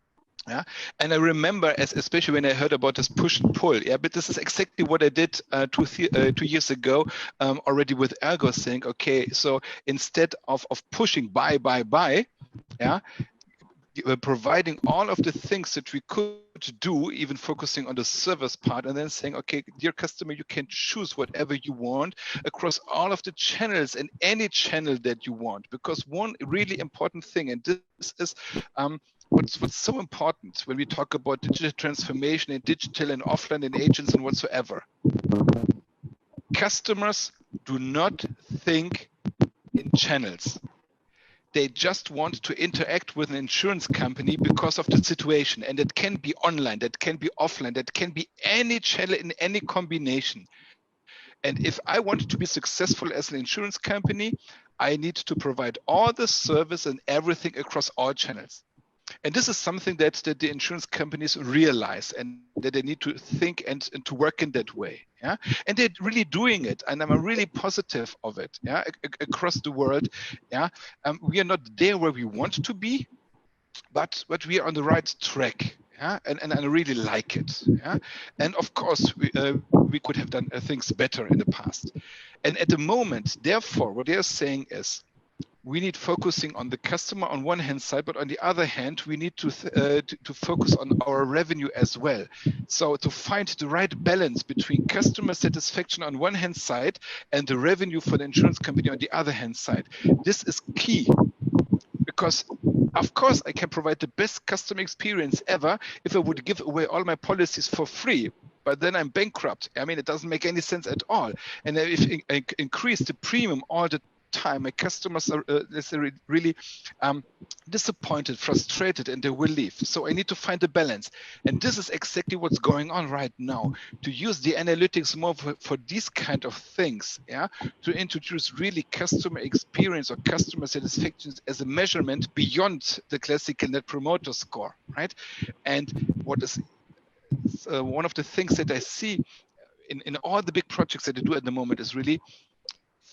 Yeah, and I remember, especially when I heard about this push and pull. Yeah, but this is exactly what I did 2 years ago already with Ergo, saying, okay, so instead of pushing buy, yeah, we're providing all of the things that we could do, even focusing on the service part, and then saying, okay, dear customer, you can choose whatever you want across all of the channels and any channel that you want. Because one really important thing, and this is what's so important when we talk about digital transformation and digital and offline and agents and whatsoever. Customers do not think in channels. They just want to interact with an insurance company because of the situation. And that can be online, that can be offline, that can be any channel in any combination. And if I want to be successful as an insurance company, I need to provide all the service and everything across all channels. And this is something that the insurance companies realize, and that they need to think and to work in that way. Yeah, and they're really doing it, and I'm really positive of it. Yeah, across the world. Yeah, we are not there where we want to be, but we are on the right track. Yeah, and I really like it. Yeah, and of course we could have done things better in the past. And at the moment, therefore, what they're saying is, we need focusing on the customer on one hand side, but on the other hand, we need to focus on our revenue as well. So to find the right balance between customer satisfaction on one hand side and the revenue for the insurance company on the other hand side. This is key, because of course I can provide the best customer experience ever if I would give away all my policies for free. But then I'm bankrupt. I mean, it doesn't make any sense at all. And if I increase the premium all the time, my customers are really disappointed, frustrated, and they will leave. So I need to find a balance. And this is exactly what's going on right now, to use the analytics more for these kind of things, yeah, to introduce really customer experience or customer satisfaction as a measurement beyond the classical Net Promoter Score, right? And what is one of the things that I see in all the big projects that I do at the moment is really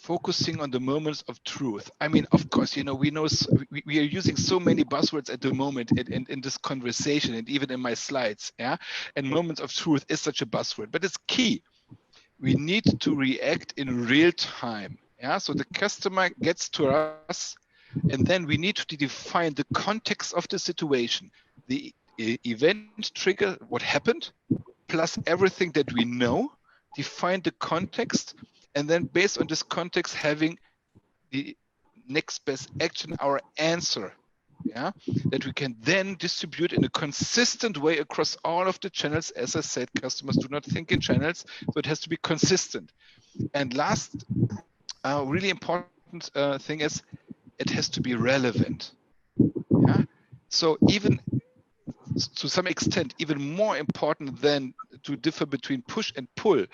focusing on the moments of truth. I mean, of course, you know, we are using so many buzzwords at the moment in this conversation and even in my slides, yeah? And moments of truth is such a buzzword, but it's key. We need to react in real time, yeah? So the customer gets to us, and then we need to define the context of the situation, the event trigger, what happened, plus everything that we know, define the context, and then based on this context, having the next best action, our answer, yeah, that we can then distribute in a consistent way across all of the channels. As I said, customers do not think in channels, so it has to be consistent. And last, really important thing is, it has to be relevant. Yeah? So even to some extent, even more important than to differ between push and pull,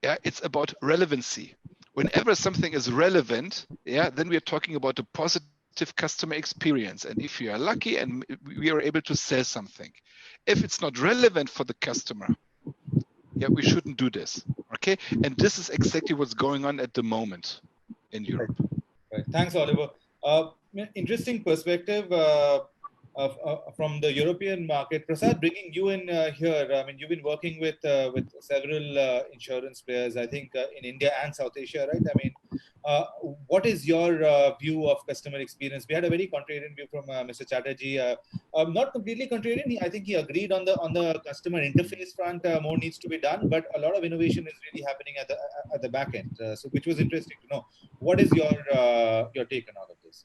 yeah, it's about relevancy. Whenever something is relevant, yeah, then we are talking about a positive customer experience. And if you are lucky and we are able to sell something, if it's not relevant for the customer, yeah, we shouldn't do this. Okay, and this is exactly what's going on at the moment in Europe. Right. Thanks, Oliver. Interesting perspective from the European market. Prasad, bringing you in here. I mean, you've been working with several insurance players, I think, in India and South Asia, right? I mean, what is your view of customer experience? We had a very contrarian view from Mr. Chatterjee. Not completely contrarian. I think he agreed on the customer interface front. More needs to be done, but a lot of innovation is really happening at the back end. So, which was interesting to know. What is your take on all of this?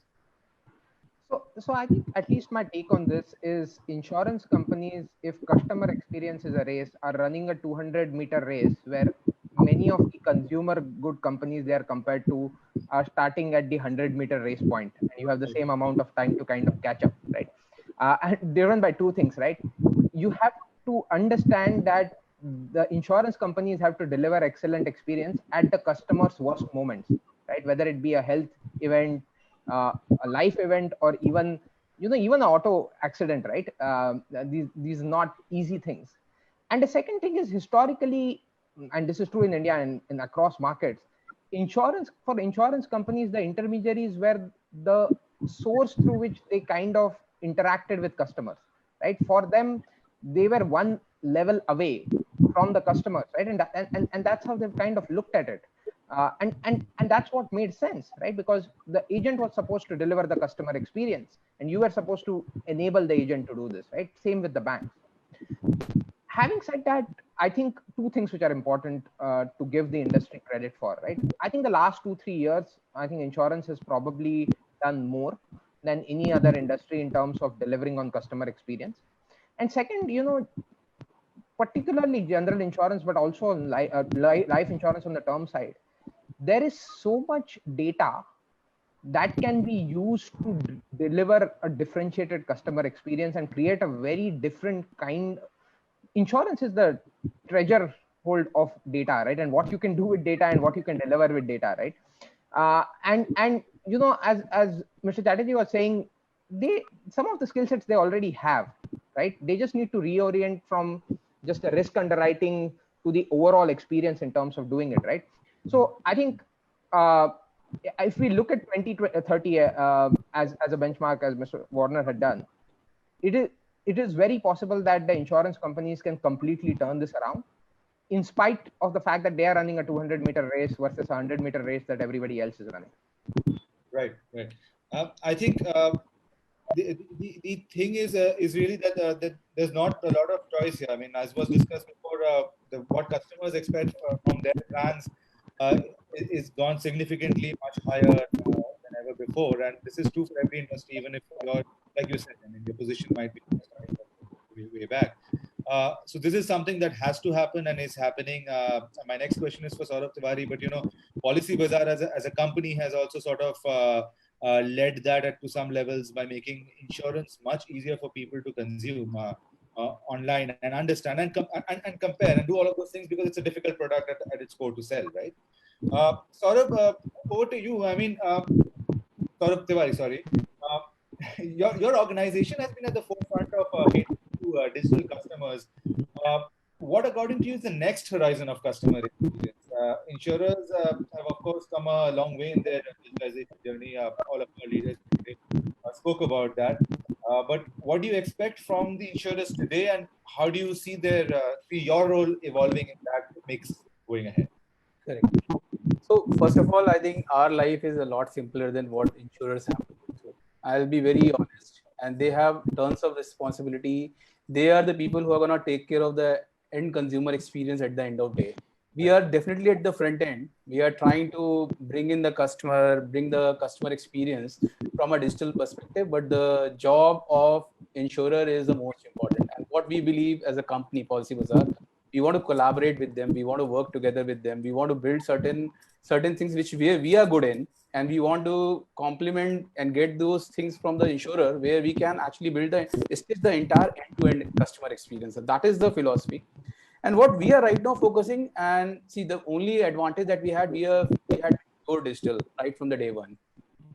So I think at least my take on this is insurance companies, if customer experience is a race, are running a 200-meter race where many of the consumer good companies they are compared to are starting at the 100-meter race point, and you have the same amount of time to kind of catch up, right? And driven by two things, right? You have to understand that the insurance companies have to deliver excellent experience at the customer's worst moments, right? Whether it be a health event, a life event, or even an auto accident, right? These are not easy things. And the second thing is, historically, and this is true in India and across markets, for insurance companies, the intermediaries were the source through which they kind of interacted with customers, right? For them, they were one level away from the customers, right? And that's how they've kind of looked at it. And that's what made sense, right? Because the agent was supposed to deliver the customer experience, and you were supposed to enable the agent to do this, right? Same with the banks. Having said that, I think two things which are important to give the industry credit for, right? I think the last 2-3 years, I think insurance has probably done more than any other industry in terms of delivering on customer experience. And second, particularly general insurance, but also life insurance on the term side, there is so much data that can be used to deliver a differentiated customer experience and create a very different kind. Insurance is the treasure hold of data, right? And what you can do with data and what you can deliver with data, right? And as Mr. Chatterjee was saying, some of the skill sets they already have, right? They just need to reorient from just the risk underwriting to the overall experience in terms of doing it, right? So I think if we look at 2030 as a benchmark, as Mr. Börner had done, it is very possible that the insurance companies can completely turn this around, in spite of the fact that they are running a 200-meter race versus a 100-meter race that everybody else is running. Right. I think the thing is really that there's not a lot of choice here. I mean, as was discussed before, what customers expect from their plans is gone significantly much higher than ever before, and this is true for every industry, even if you're, like you said, I mean, your position might be way back. So this is something that has to happen and is happening. My next question is for Saurabh Tiwari, but Policybazaar as a company has also sort of led that to some levels by making insurance much easier for people to consume online and understand and compare and do all of those things, because it's a difficult product at its core to sell, right? Saurabh, over to you. I mean, Saurabh Tiwari, sorry. Your organization has been at the forefront of digital customers. What, according to you, is the next horizon of customer experience? Insurers have, of course, come a long way in their digitalization journey. All of our leaders spoke about that. But what do you expect from the insurers today, and how do you see your role evolving in that mix going ahead? Correct. So first of all, I think our life is a lot simpler than what insurers have to go through. I'll be very honest, and they have tons of responsibility. They are the people who are going to take care of the end consumer experience at the end of the day. We are definitely at the front end. We are trying to bring the customer experience from a digital perspective, but the job of insurer is the most important. And what we believe as a company, Policybazaar, we want to collaborate with them. We want to work together with them. We want to build certain things which we are good in, and we want to complement and get those things from the insurer, where we can actually build the entire end-to-end customer experience. So that is the philosophy. And what we are right now focusing, and see, the only advantage that we had pure digital right from the day one,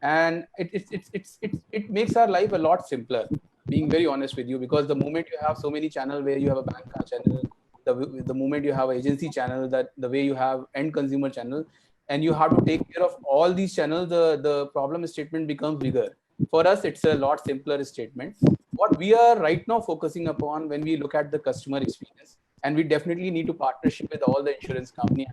and it makes our life a lot simpler. Being very honest with you, because the moment you have so many channels, where you have a bank channel, the moment you have an agency channel, that the way you have end consumer channel, and you have to take care of all these channels, the problem statement becomes bigger. For us, it's a lot simpler statement. What we are right now focusing upon when we look at the customer experience, and we definitely need to partnership with all the insurance company.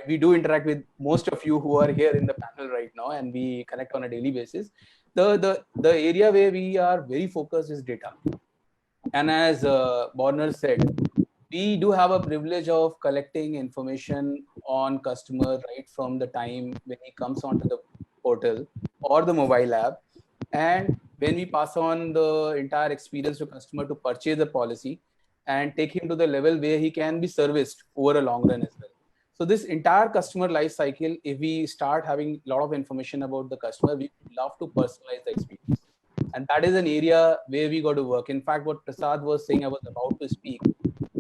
We do interact with most of you who are here in the panel right now, and we connect on a daily basis. The area where we are very focused is data. And as Börner said, we do have a privilege of collecting information on customer right from the time when he comes onto the portal or the mobile app, and when we pass on the entire experience to customer to purchase the policy and take him to the level where he can be serviced over a long run as well. So this entire customer life cycle, if we start having a lot of information about the customer, we would love to personalize the experience. And that is an area where we got to work. In fact, what Prasad was saying, I was about to speak.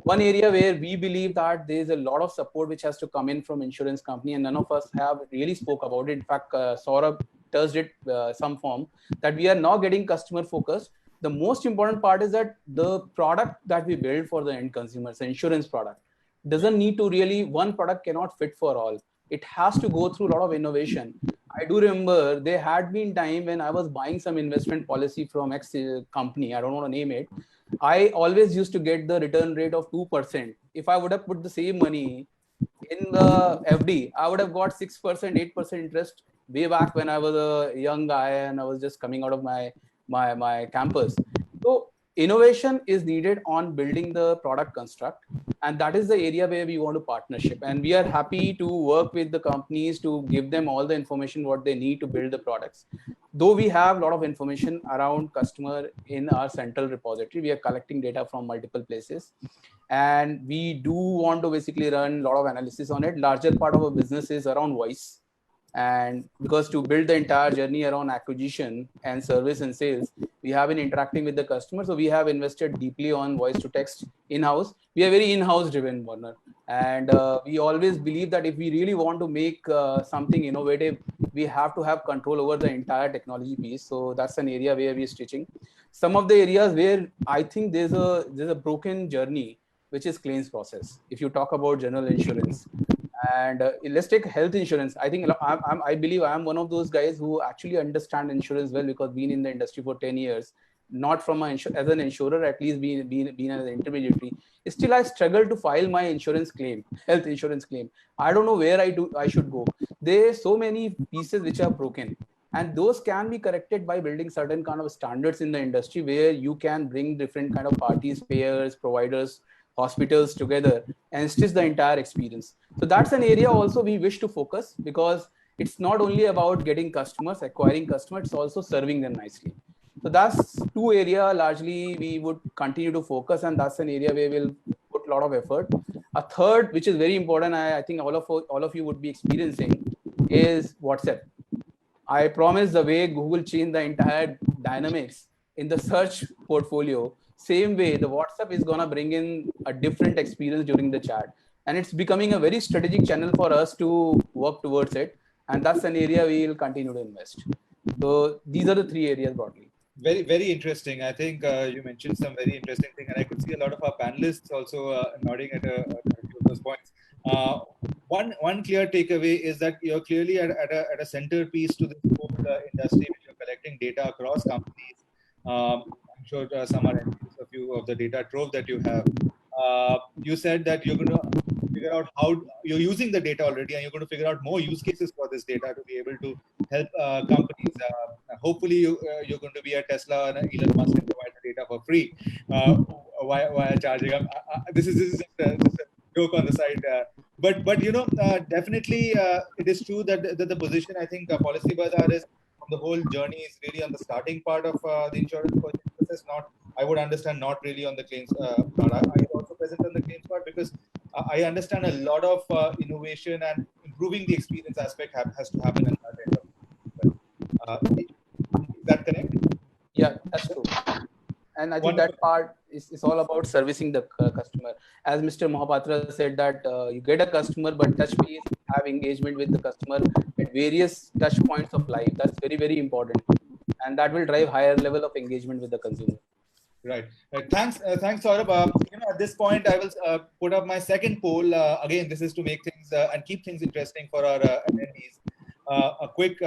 One area where we believe that there is a lot of support which has to come in from insurance company, and none of us have really spoke about it. In fact, Sourabh touched it some form, that we are now getting customer focused. The most important part is that the product that we build for the end consumers, the insurance product, doesn't need to really, one product cannot fit for all. it has to go through a lot of innovation. I do remember there had been time when I was buying some investment policy from X company, I don't want to name it. I always used to get the return rate of 2%. If I would have put the same money in the FD, I would have got 6%, 8% interest way back when I was a young guy and I was just coming out of my campus. So innovation is needed on building the product construct, and that is the area where we want to partnership. And we are happy to work with the companies to give them all the information what they need to build the products. Though we have a lot of information around customer in our central repository, we are collecting data from multiple places, and we do want to basically run a lot of analysis on it. Larger part of our business is around voice, and because to build the entire journey around acquisition and service and sales, we have been interacting with the customer. So we have invested deeply on voice to text in-house. We are very in-house driven, Börner, and we always believe that if we really want to make something innovative, we have to have control over the entire technology piece. So that's an area where we're stitching. Some of the areas where I think there's a broken journey, which is claims process. If you talk about general insurance, and let's take health insurance. I think I believe I am one of those guys who actually understand insurance well, because been in the industry for 10 years, not from as an insurer, at least being as an intermediary. Still, I struggle to file my insurance claim, health insurance claim. I don't know where I should go. There are so many pieces which are broken, and those can be corrected by building certain kind of standards in the industry where you can bring different kind of parties, payers, providers, hospitals together and stitch the entire experience. So that's an area also we wish to focus, because it's not only about getting customers, acquiring customers, it's also serving them nicely. So that's two area largely we would continue to focus, and that's an area where we'll put a lot of effort. A third, which is very important, I think all of you would be experiencing, is WhatsApp. I promise the way Google changed the entire dynamics in the search portfolio, same way the WhatsApp is gonna bring in a different experience during the chat, and it's becoming a very strategic channel for us to work towards it, and that's an area we will continue to invest. So these are the three areas broadly. Very, very interesting. I think you mentioned some very interesting thing, and I could see a lot of our panelists also nodding at a few of those points. One clear takeaway is that you're clearly at a centerpiece to this whole industry, which you're collecting data across companies. I'm sure some are envious of you of the data trove that you have. You said that you're going to figure out how you're using the data already, and you're going to figure out more use cases for this data to be able to help companies. Hopefully, you're going to be a Tesla and Elon Musk and provide the data for free while charging. This is just a joke on the side, but definitely it is true that the position, I think, Policybazaar is on the whole journey is really on the starting part of the insurance process. I would understand, not really on the claims part. I am also present on the claims part because I understand a lot of innovation and improving the experience aspect has to happen in that end. Is that correct? Yeah, that's true. And I think that part is all about servicing the customer. As Mr. Mahapatra said that you get a customer, but touch base, have engagement with the customer at various touch points of life. That's very, very important. And that will drive higher level of engagement with the consumer. Right. Thanks, Sourabh. At this point, I will put up my second poll. Again, this is to make things and keep things interesting for our attendees. A quick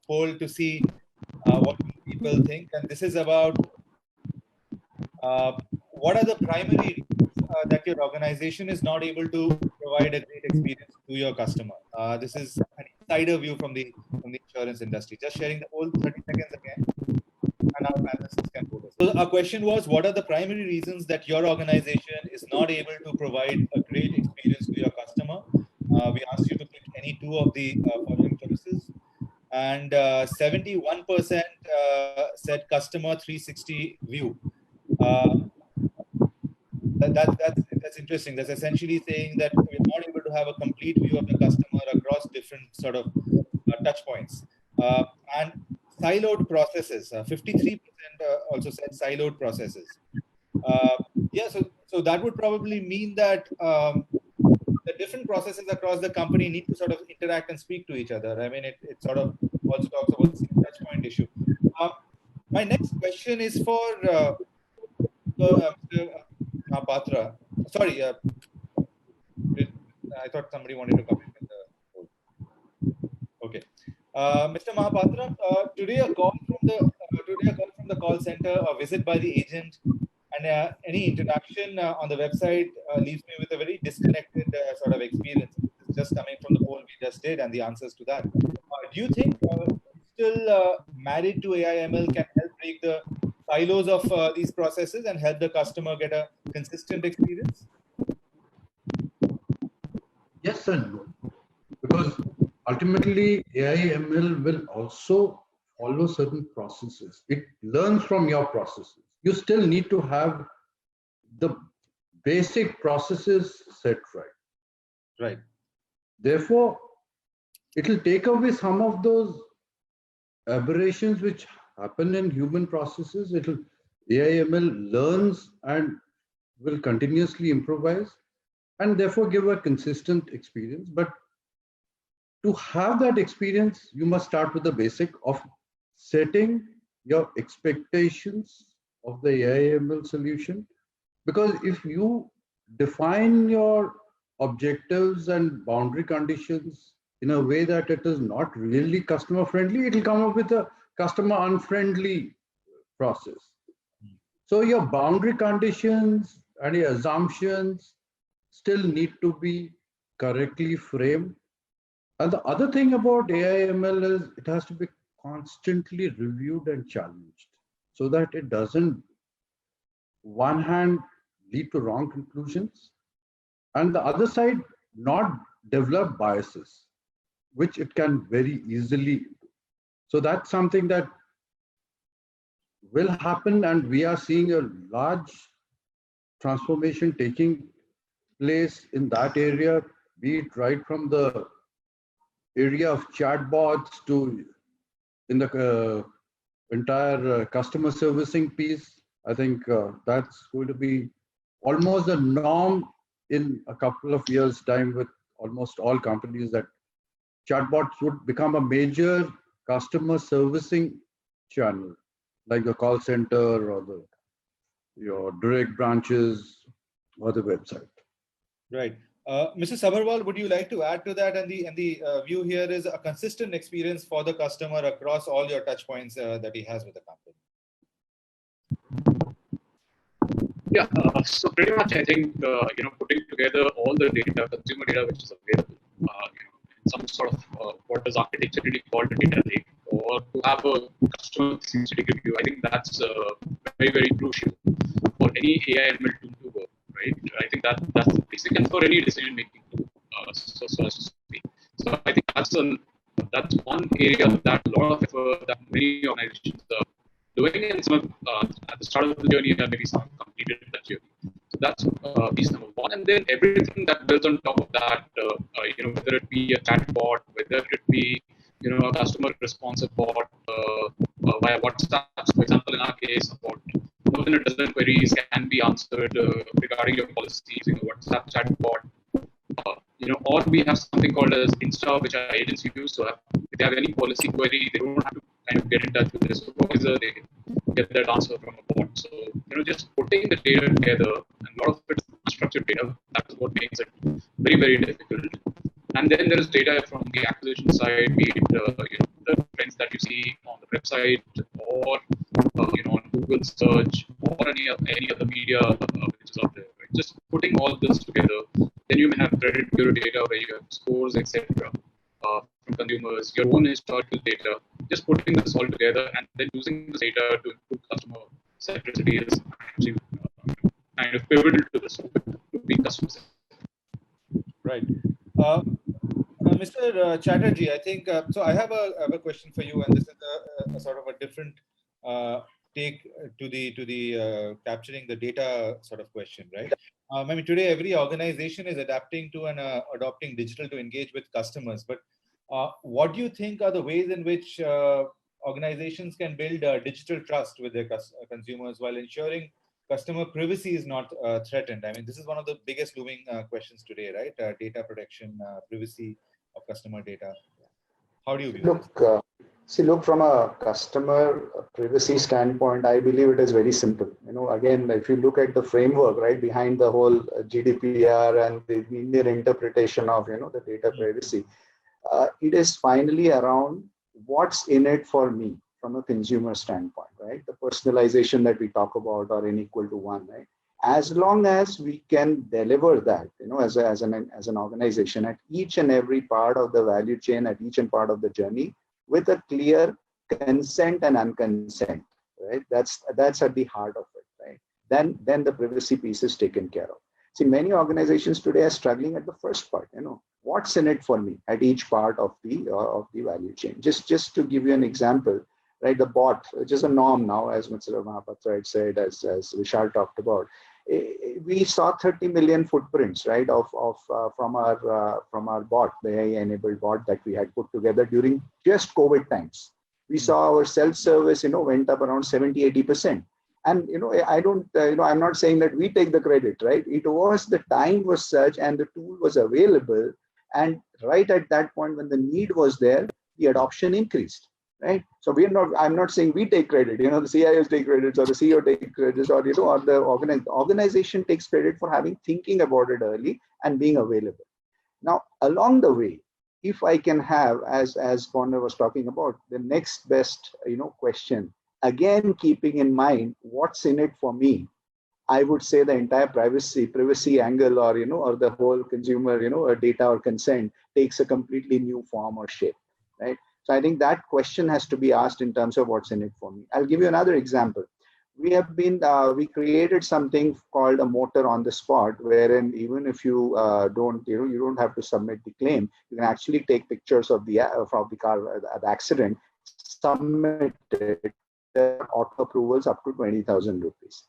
poll to see what people think. And this is about what are the primary reasons that your organization is not able to provide a great experience to your customer? This is an insider view from the insurance industry. Just sharing the whole 30 seconds again, and our panelists can vote. So our question was, what are the primary reasons that your organization is not able to provide a great experience to your customer? We asked you to pick any two of the following choices. And 71% said customer 360 view. That's interesting. That's essentially saying that we're not able to have a complete view of the customer across different sort of touch points. And siloed processes. 53% also said siloed processes. So that would probably mean that the different processes across the company need to sort of interact and speak to each other. I mean, it sort of also talks about the touch point issue. My next question is for Mr. Mahapatra. Sorry, I thought somebody wanted to comment on the poll. Okay. Mr. Mahapatra, today a call from the call center, a visit by the agent, and any interaction on the website leaves me with a very disconnected sort of experience. It's just coming from the poll we just did and the answers to that. Do you think digital married to AI/ML can help break the silos of these processes and help the customer get a consistent experience? Yes and no. Because ultimately, AI/ML will also follow certain processes. It learns from your processes. You still need to have the basic processes set right. Right. Therefore, it will take away some of those aberrations which happen in human processes. AI/ML learns and will continuously improvise and therefore give a consistent experience. But to have that experience, you must start with the basic of setting your expectations of the AI/ML solution. Because if you define your objectives and boundary conditions in a way that it is not really customer friendly, it will come up with a customer unfriendly process. So your boundary conditions and your assumptions still need to be correctly framed. And the other thing about AI/ML is it has to be constantly reviewed and challenged so that it doesn't, one hand, lead to wrong conclusions, and the other side, not develop biases, which it can very easily do. So that's something that will happen, and we are seeing a large transformation taking place in that area, be it right from the area of chatbots to in the entire customer servicing piece. I think that's going to be almost the norm in a couple of years' time with almost all companies, that chatbots would become a major customer servicing channel, like the call center or your direct branches or the website. Right. Mr. Subharwal, would you like to add to that? And the view here is a consistent experience for the customer across all your touch points that he has with the company. Yeah, so pretty much I think, putting together all the data, consumer data, which is available, in some sort of what is architecturally called a data lake, or to have a customer-centric review, I think that's very, very crucial for any AI/ML tool to work, right? I think that's the basic, and for any decision-making tool, so to speak. So I think that's one area that a lot of effort that many organizations are doing, and some at the start of the journey, maybe some completed that journey. So that's piece number one, and then everything that builds on top of that, whether it be a chatbot, whether it be a customer responsive bot via WhatsApp, for example, in our case, about more than a dozen queries can be answered regarding your policies in a WhatsApp chatbot. Or we have something called as Insta, which our agents use. So if they have any policy query, they don't have to kind of get in touch with their supervisor. They can get that answer from a bot. So just putting the data together, and a lot of it is unstructured data. That is what makes it very, very difficult. And then there is data from the acquisition side, be it the trends that you see on the website, or on Google search, or any other media which is out there. Right? Just putting all this together, then you may have credit bureau data where you have scores, etc. From consumers, your own historical data. Just putting this all together and then using this data to improve customer centricity is actually kind of pivotal to this, to be customer centric. Right. Mr. Chatterjee, I think, so I have a question for you, and this is a sort of a different take to the capturing the data sort of question, right? I mean, today every organization is adapting to and adopting digital to engage with customers, but what do you think are the ways in which organizations can build digital trust with their consumers while ensuring customer privacy is not threatened? I mean, this is one of the biggest looming questions today, right? Data protection, privacy of customer data. How do you view this? Look, from a customer privacy standpoint, I believe it is very simple. Again, if you look at the framework, right, behind the whole GDPR and the Indian interpretation of, the data privacy, It is finally around what's in it for me from a consumer standpoint, right? The personalization that we talk about, or n equal to 1, right? As long as we can deliver that, as an organization at each and every part of the value chain, at each and part of the journey, with a clear consent and unconsent, right? That's at the heart of it, right? Then the privacy piece is taken care of. See, many organizations today are struggling at the first part. What's in it for me at each part of the value chain. Just to give you an example, right? The bot, which is a norm now, as Mr. Mahapatra had said, as Vishal talked about. We saw 30 million footprints, right, from our bot, the AI-enabled bot that we had put together during just COVID times. We saw our self-service, went up around 70-80%. And I'm not saying that we take the credit, right? It was, the time was such, and the tool was available, and right at that point when the need was there, the adoption increased. Right. So I'm not saying we take credit, the CIOs take credits, or the CEO take credits, or, or the organization takes credit for thinking about it early and being available. Now, along the way, if I can have, as Börner was talking about, the next best, question, again, keeping in mind what's in it for me, I would say the entire privacy angle, or, or the whole consumer, or data or consent takes a completely new form or shape, right? So I think that question has to be asked in terms of what's in it for me. I'll give you another example. We created something called a motor on the spot, wherein even if you you don't have to submit the claim, you can actually take pictures of the car, the accident, submit it, auto approvals up to 20,000 rupees.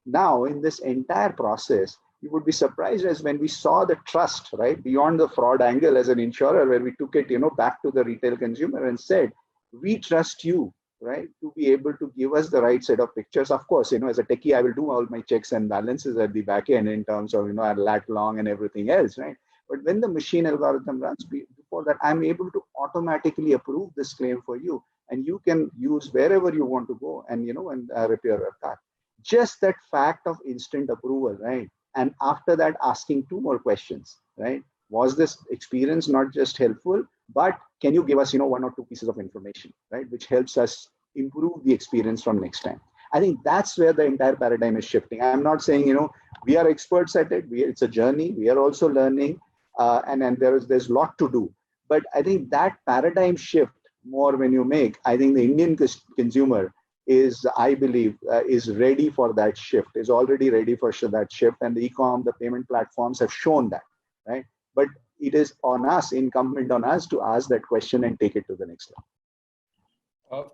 Now, in this entire process, you would be surprised as when we saw the trust, right, beyond the fraud angle as an insurer, where we took it, back to the retail consumer and said, we trust you, right, to be able to give us the right set of pictures. Of course, as a techie, I will do all my checks and balances at the back end in terms of, our lat long and everything else, right? But when the machine algorithm runs, before that, I'm able to automatically approve this claim for you, and you can use wherever you want to go and, repair your car. Just that fact of instant approval, right? And after that, asking 2 more questions, right? Was this experience not just helpful, but can you give us, 1 or 2 pieces of information, right? Which helps us improve the experience from next time. I think that's where the entire paradigm is shifting. I'm not saying, we are experts at it. It's a journey. We are also learning, and there's a lot to do. But I think that paradigm shift more when you make, I think the Indian consumer is, I believe, is ready for that shift, is already ready for that shift. And the e-com, the payment platforms have shown that, right? But it is on us, incumbent on us, to ask that question and take it to the next level.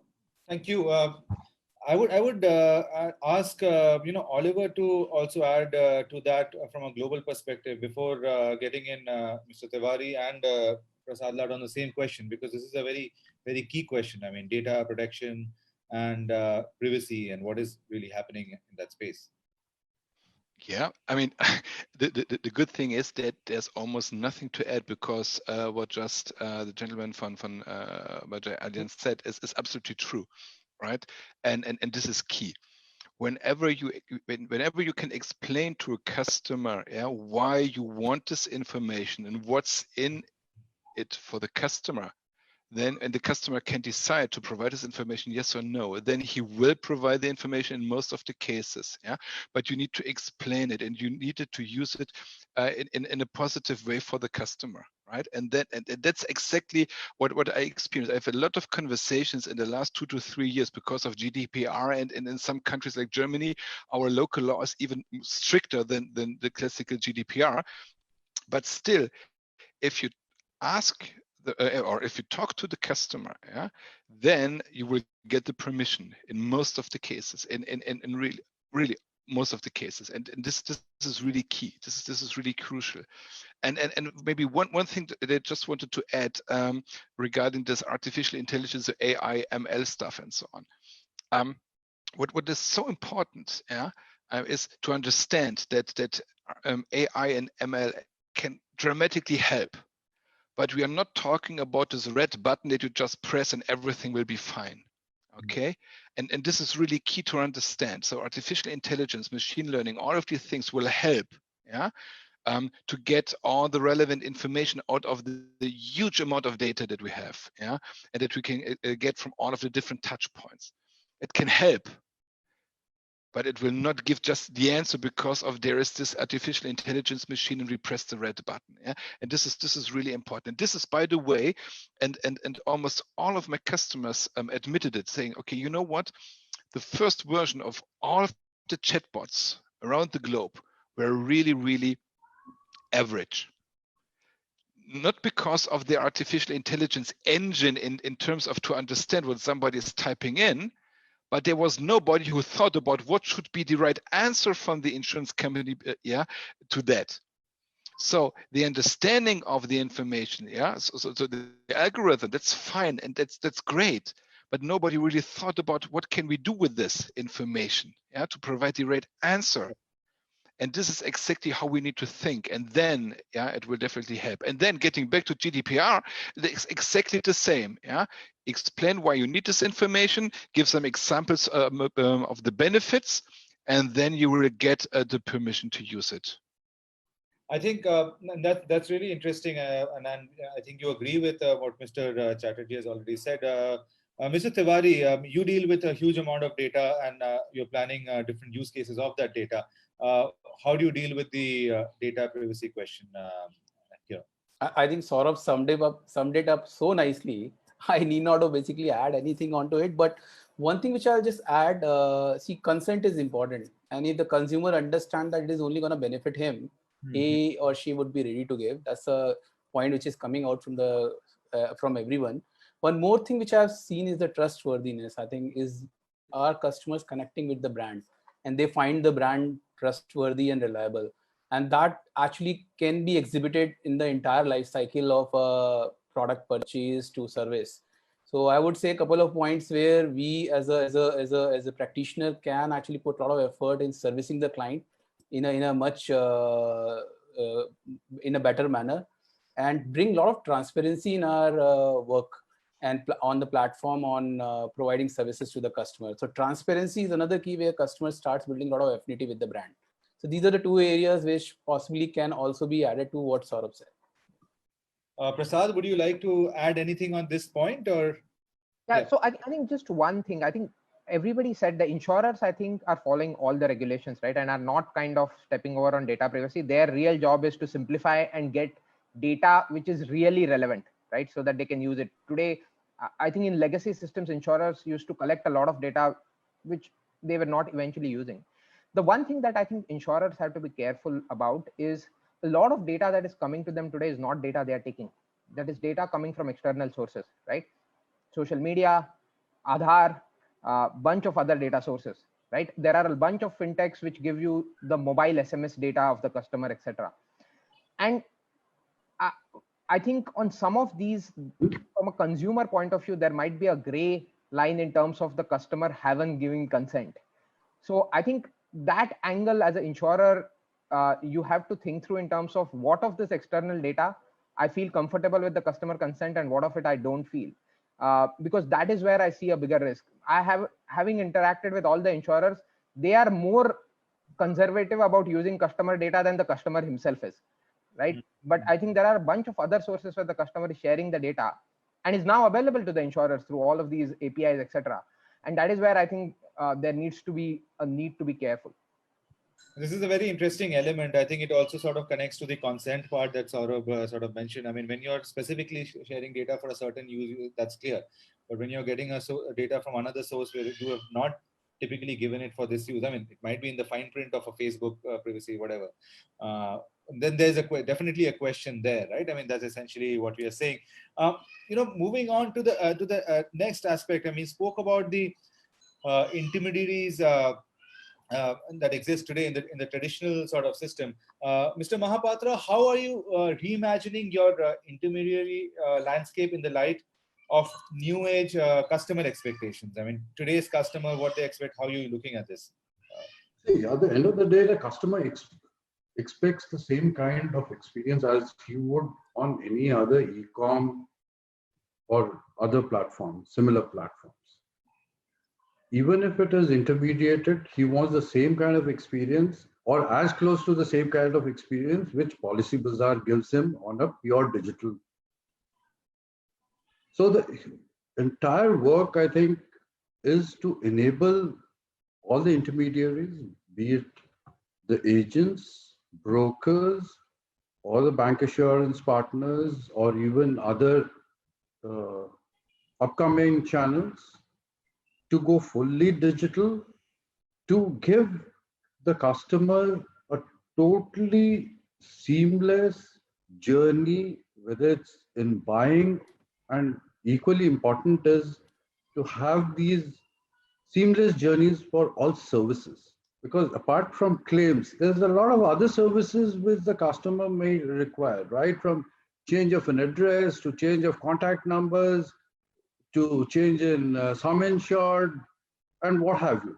Thank you. I would ask, Oliver to also add to that from a global perspective before getting in Mr. Tiwari and Prasad on the same question, because this is a very, very key question. I mean, data protection and privacy, and what is really happening in that space. Yeah, I mean, the good thing is that there's almost nothing to add, because what just the gentleman from Bajaj Allianz said is absolutely true, right? And this is key. Whenever you can explain to a customer, why you want this information and what's in it for the customer, and the customer can decide to provide this information, yes or no, then he will provide the information in most of the cases. But you need to explain it, and you needed to use it in a positive way for the customer, right? And that's exactly what I experienced. I have a lot of conversations in the last 2 to 3 years because of GDPR, and in some countries like Germany, our local law is even stricter than the classical GDPR. But still, if you ask or if you talk to the customer, then you will get the permission in most of the cases, in really most of the cases, and this is really key. This is really crucial. And maybe one thing that I just wanted to add regarding this artificial intelligence, AI, ML stuff, and so on. What is so important, is to understand that AI and ML can dramatically help. But we are not talking about this red button that you just press and everything will be fine, okay? And this is really key to understand. So artificial intelligence, machine learning, all of these things will help, to get all the relevant information out of the huge amount of data that we have, yeah, and that we can get from all of the different touch points. It can help, but it will not give just the answer because of there is this artificial intelligence machine and we press the red button. Yeah, and this is really important. This is, by the way, and almost all of my customers admitted it, saying, okay, you know what? The first version of all of the chatbots around the globe were really, really average. Not because of the artificial intelligence engine in terms of to understand what somebody is typing in, but there was nobody who thought about what should be the right answer from the insurance company, to that. So the understanding of the information, so the algorithm, that's fine and that's great, but nobody really thought about what can we do with this information, to provide the right answer. And this is exactly how we need to think. And then, it will definitely help. And then getting back to GDPR, it's exactly the same. Explain why you need this information, give some examples of the benefits, and then you will get the permission to use it. I think that's really interesting. And I think you agree with what Mr. Chatterjee has already said. Mr. Tiwari, you deal with a huge amount of data and you're planning different use cases of that data. How do you deal with the data privacy question here? I think Saurabh summed it up so nicely. I need not to basically add anything onto it. But one thing which I'll just add, see, consent is important. And if the consumer understands that it is only going to benefit him, he or she would be ready to give. That's a point which is coming out from everyone. One more thing which I've seen is the trustworthiness. I think is our customers connecting with the brand, and they find the brand trustworthy and reliable. And that actually can be exhibited in the entire life cycle of a product purchase to service. So I would say a couple of points where we as a practitioner can actually put a lot of effort in servicing the client in a much in a better manner, and bring a lot of transparency in our work and on the platform on providing services to the customer. So transparency is another key where customers starts building a lot of affinity with the brand. So these are the two areas which possibly can also be added to what Saurabh said. Prasad, would you like to add anything on this point, or? Yeah. So I think just one thing. I think everybody said the insurers, I think, are following all the regulations, right, and are not kind of stepping over on data privacy. Their real job is to simplify and get data which is really relevant, right, so that they can use it. Today, I think in legacy systems, insurers used to collect a lot of data which they were not eventually using. The one thing that I think insurers have to be careful about is a lot of data that is coming to them today is not data they are taking. That is data coming from external sources, right? Social media, Aadhaar, bunch of other data sources, right? There are a bunch of fintechs which give you the mobile SMS data of the customer, etc. And I think on some of these, from a consumer point of view, there might be a gray line in terms of the customer haven't given consent. So I think that angle as an insurer, you have to think through in terms of what of this external data I feel comfortable with the customer consent and what of it I don't feel. Because that is where I see a bigger risk. Having interacted with all the insurers, they are more conservative about using customer data than the customer himself is, right? But I think there are a bunch of other sources where the customer is sharing the data and is now available to the insurers through all of these APIs, etc. And that is where I think there needs to be a need to be careful. This is a very interesting element. I think it also sort of connects to the consent part that Saurabh sort of mentioned. I mean, when you're specifically sharing data for a certain use, that's clear. But when you're getting data from another source where you have not typically given it for this use, I mean, it might be in the fine print of a Facebook privacy, whatever. Then there's definitely a question there, right? I mean, that's essentially what we are saying. Moving on to the next aspect. I mean, spoke about the intermediaries that exist today in the traditional sort of system. Mr. Mahapatra, how are you reimagining your intermediary landscape in the light of new age customer expectations? I mean, today's customer, what they expect, how are you looking at this? See, at the end of the day, the customer expects the same kind of experience as he would on any other e-com or other platforms, similar platforms. Even if it is intermediated, he wants the same kind of experience or as close to the same kind of experience which Policybazaar gives him on a pure digital. So the entire work, I think, is to enable all the intermediaries, be it the agents, brokers, or the bank assurance partners, or even other upcoming channels, to go fully digital, to give the customer a totally seamless journey, whether it's in buying, and equally important is to have these seamless journeys for all services. Because apart from claims, there's a lot of other services which the customer may require, right? From change of an address to change of contact numbers to change in sum insured and what have you.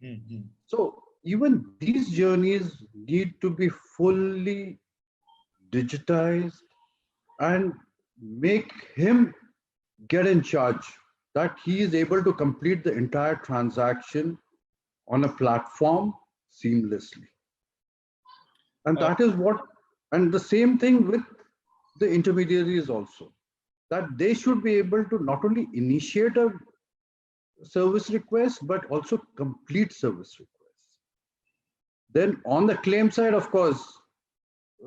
Mm-hmm. So even these journeys need to be fully digitized and make him get in charge, that he is able to complete the entire transaction on a platform seamlessly. And that is what, and the same thing with the intermediaries also, that they should be able to not only initiate a service request, but also complete service requests. Then on the claim side, of course,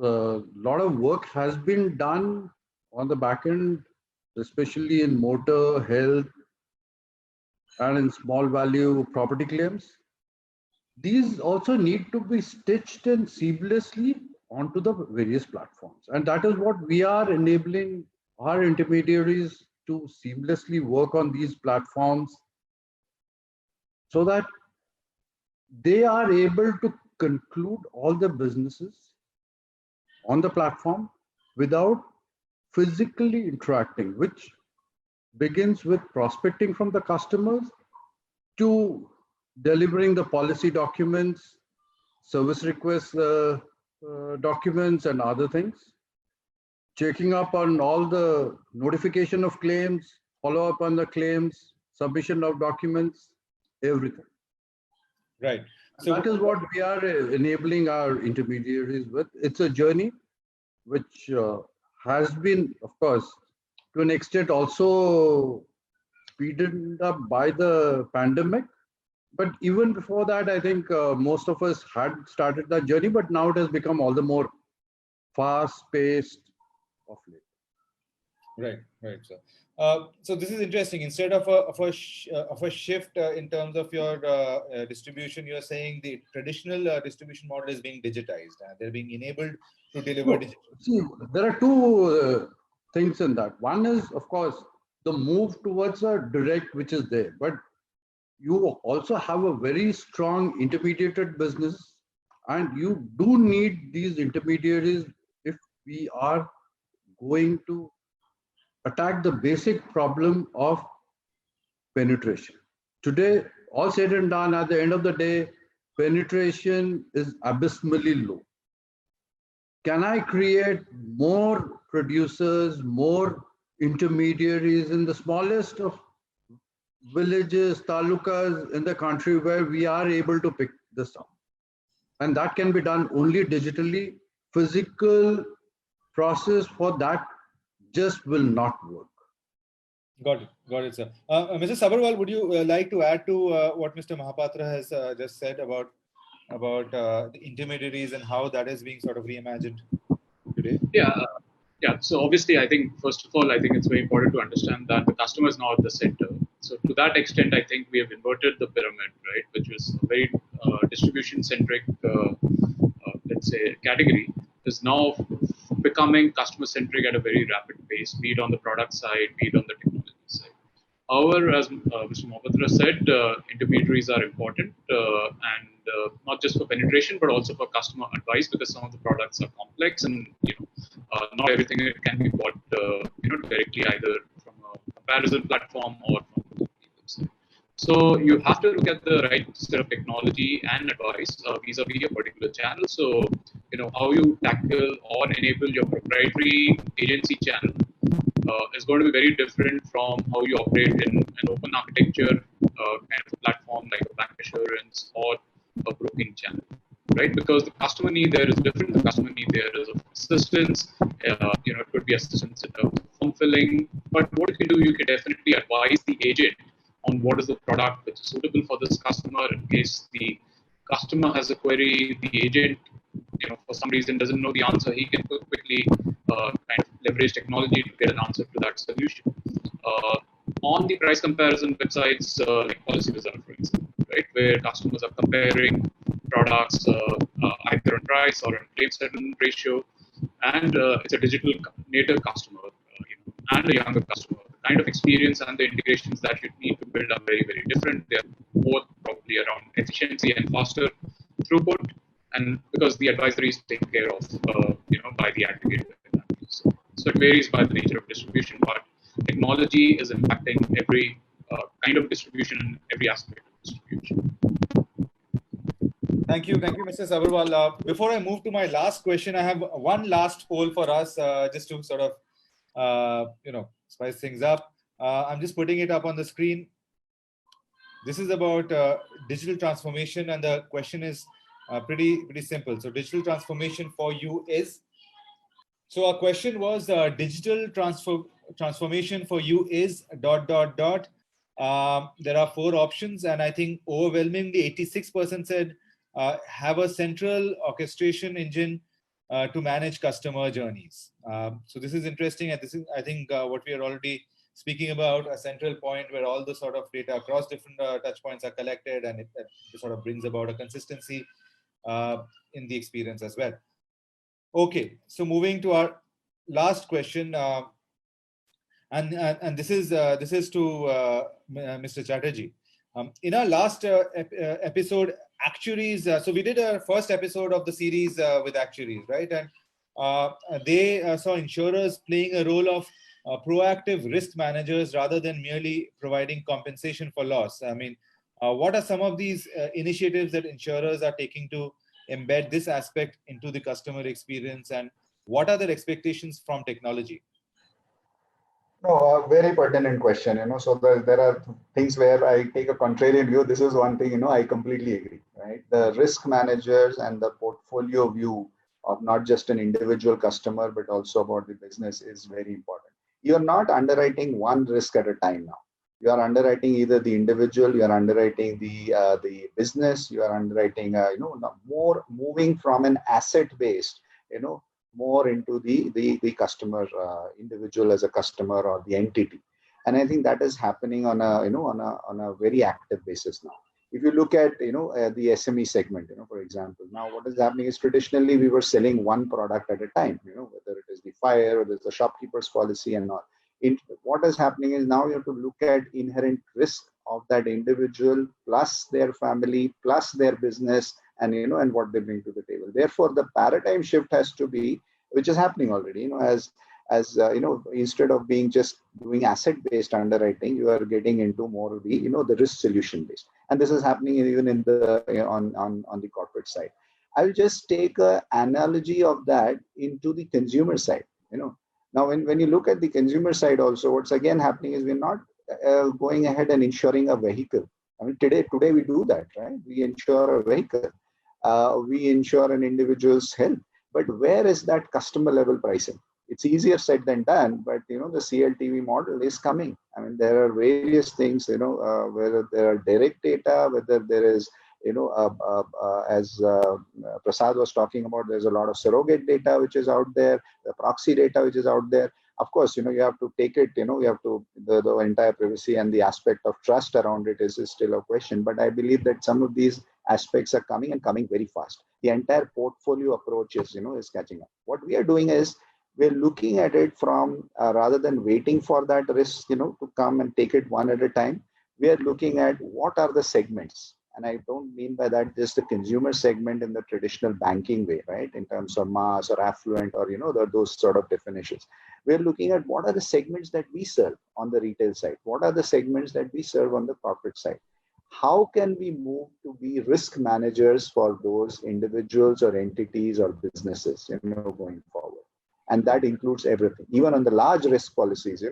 a lot of work has been done on the back end, especially in motor, health, and in small value property claims. These also need to be stitched in seamlessly onto the various platforms. And that is what we are enabling our intermediaries to seamlessly work on these platforms, so that they are able to conclude all the businesses on the platform without physically interacting, which begins with prospecting from the customers to delivering the policy documents, service request documents, and other things, checking up on all the notification of claims, follow up on the claims, submission of documents, everything. Right. So that is what we are enabling our intermediaries with. It's a journey which has been, of course, to an extent also speeded up by the pandemic. But even before that, I think most of us had started that journey, but now it has become all the more fast-paced of late. Right. So this is interesting. Instead of a shift in terms of your distribution, you are saying the traditional distribution model is being digitized. They're being enabled to deliver. See, there are two things in that. One is, of course, the move towards a direct, which is there, but you also have a very strong intermediated business, and you do need these intermediaries if we are going to attack the basic problem of penetration. Today, all said and done, at the end of the day, penetration is abysmally low. Can I create more producers, more intermediaries in the smallest of villages, talukas in the country where we are able to pick this up? And that can be done only digitally. Physical process for that just will not work. Got it, sir. Mr. Subharwal, would you like to add to what Mr. Mahapatra has just said about the intermediaries and how that is being sort of reimagined today? Yeah. So obviously, I think first of all, I think it's very important to understand that the customer is now at the center. So to that extent, I think we have inverted the pyramid, right, which was a very distribution-centric, let's say, category, is now becoming customer-centric at a very rapid pace, be it on the product side, be it on the technology side. However, as Mr. Mahapatra said, intermediaries are important, and not just for penetration, but also for customer advice, because some of the products are complex, and not everything can be bought directly either from a comparison platform or from the website. So you have to look at the right set of technology and advice vis-a-vis a particular channel. So how you tackle or enable your proprietary agency channel is going to be very different from how you operate in an open architecture kind of platform like a bank assurance or a broking channel. right? Because the customer need there is different. The customer need there is of assistance. It could be assistance in terms of form filling. But what you can do, you can definitely advise the agent on what is the product which is suitable for this customer. In case the customer has a query, the agent, for some reason doesn't know the answer, he can quickly kind of leverage technology to get an answer to that solution. On the price comparison websites like Policybazaar, for example, right, where customers are comparing products either on price or on claim settlement ratio, and it's a digital native customer and a younger customer. The kind of experience and the integrations that you need to build are very, very different. They are both probably around efficiency and faster throughput, and because the advisory is taken care of, by the aggregator. So it varies by the nature of distribution, but technology is impacting every kind of distribution and every aspect of distribution. Thank you, Mr. Subharwal. Before I move to my last question, I have one last poll for us, just to sort of, spice things up. I'm just putting it up on the screen. This is about digital transformation, and the question is pretty simple. So, digital transformation for you is. So, our question was digital transformation for you is ... There are 4 options, and I think overwhelmingly 86% said have a central orchestration engine to manage customer journeys. So this is interesting, and this is, I think, what we are already speaking about, a central point where all the sort of data across different touch points are collected, and it sort of brings about a consistency in the experience as well. Okay, so moving to our last question, and this is to Mr. Chatterjee. In our last episode, actuaries. So we did our first episode of the series with actuaries, right? And they saw insurers playing a role of proactive risk managers rather than merely providing compensation for loss. I mean, what are some of these initiatives that insurers are taking to embed this aspect into the customer experience, and what are their expectations from technology? No, a very pertinent question, so there are things where I take a contrarian view. This is one thing, I completely agree, right? The risk managers and the portfolio view of not just an individual customer, but also about the business is very important. You're not underwriting one risk at a time now. You are underwriting either the individual, you are underwriting the business, you are underwriting, more moving from an asset-based, more into the customer, individual as a customer or the entity. And I think that is happening on a very active basis now. If you look at, the SME segment, for example, now what is happening is traditionally we were selling one product at a time, whether it is the fire or there's the shopkeeper's policy and all. What is happening is now you have to look at inherent risk of that individual plus their family plus their business and and what they bring to the table. Therefore, the paradigm shift has to be, which is happening already, as instead of being just doing asset-based underwriting, you are getting into more of the the risk solution-based, and this is happening even in the on the corporate side. I'll just take an analogy of that into the consumer side. Now, when you look at the consumer side also, what's again happening is we're not going ahead and insuring a vehicle. I mean, today we do that, right? We insure a vehicle, we insure an individual's health, but where is that customer level pricing? It's easier said than done, but the CLTV model is coming. I mean, there are various things, whether there are direct data, whether there is, as Prasad was talking about, there's a lot of surrogate data which is out there, the proxy data which is out there. Of course, you have to take it, you have to, the entire privacy and the aspect of trust around it is still a question. But I believe that some of these aspects are coming and coming very fast. The entire portfolio approach is, is catching up. What we are doing is we're looking at it from, rather than waiting for that risk, to come and take it one at a time, we are looking at what are the segments. And I don't mean by that just the consumer segment in the traditional banking way, right? In terms of mass or affluent or, those sort of definitions. We're looking at what are the segments that we serve on the retail side? What are the segments that we serve on the corporate side? How can we move to be risk managers for those individuals or entities or businesses, going forward? And that includes everything, even on the large risk policies,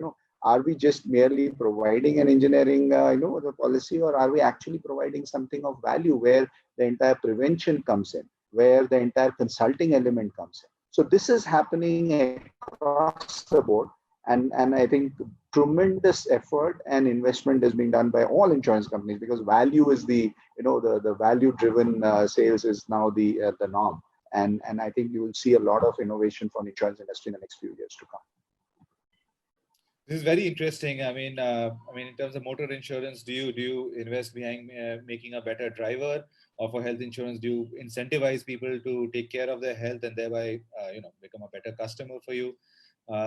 are we just merely providing an engineering, the policy, or are we actually providing something of value where the entire prevention comes in? where the entire consulting element comes in. So this is happening across the board. And I think tremendous effort and investment is being done by all insurance companies, because value is the value driven sales is now the norm. And I think you will see a lot of innovation from the insurance industry in the next few years to come. This is very interesting. I mean, in terms of motor insurance, do you invest behind making a better driver, or for health insurance, do you incentivize people to take care of their health and thereby, become a better customer for you?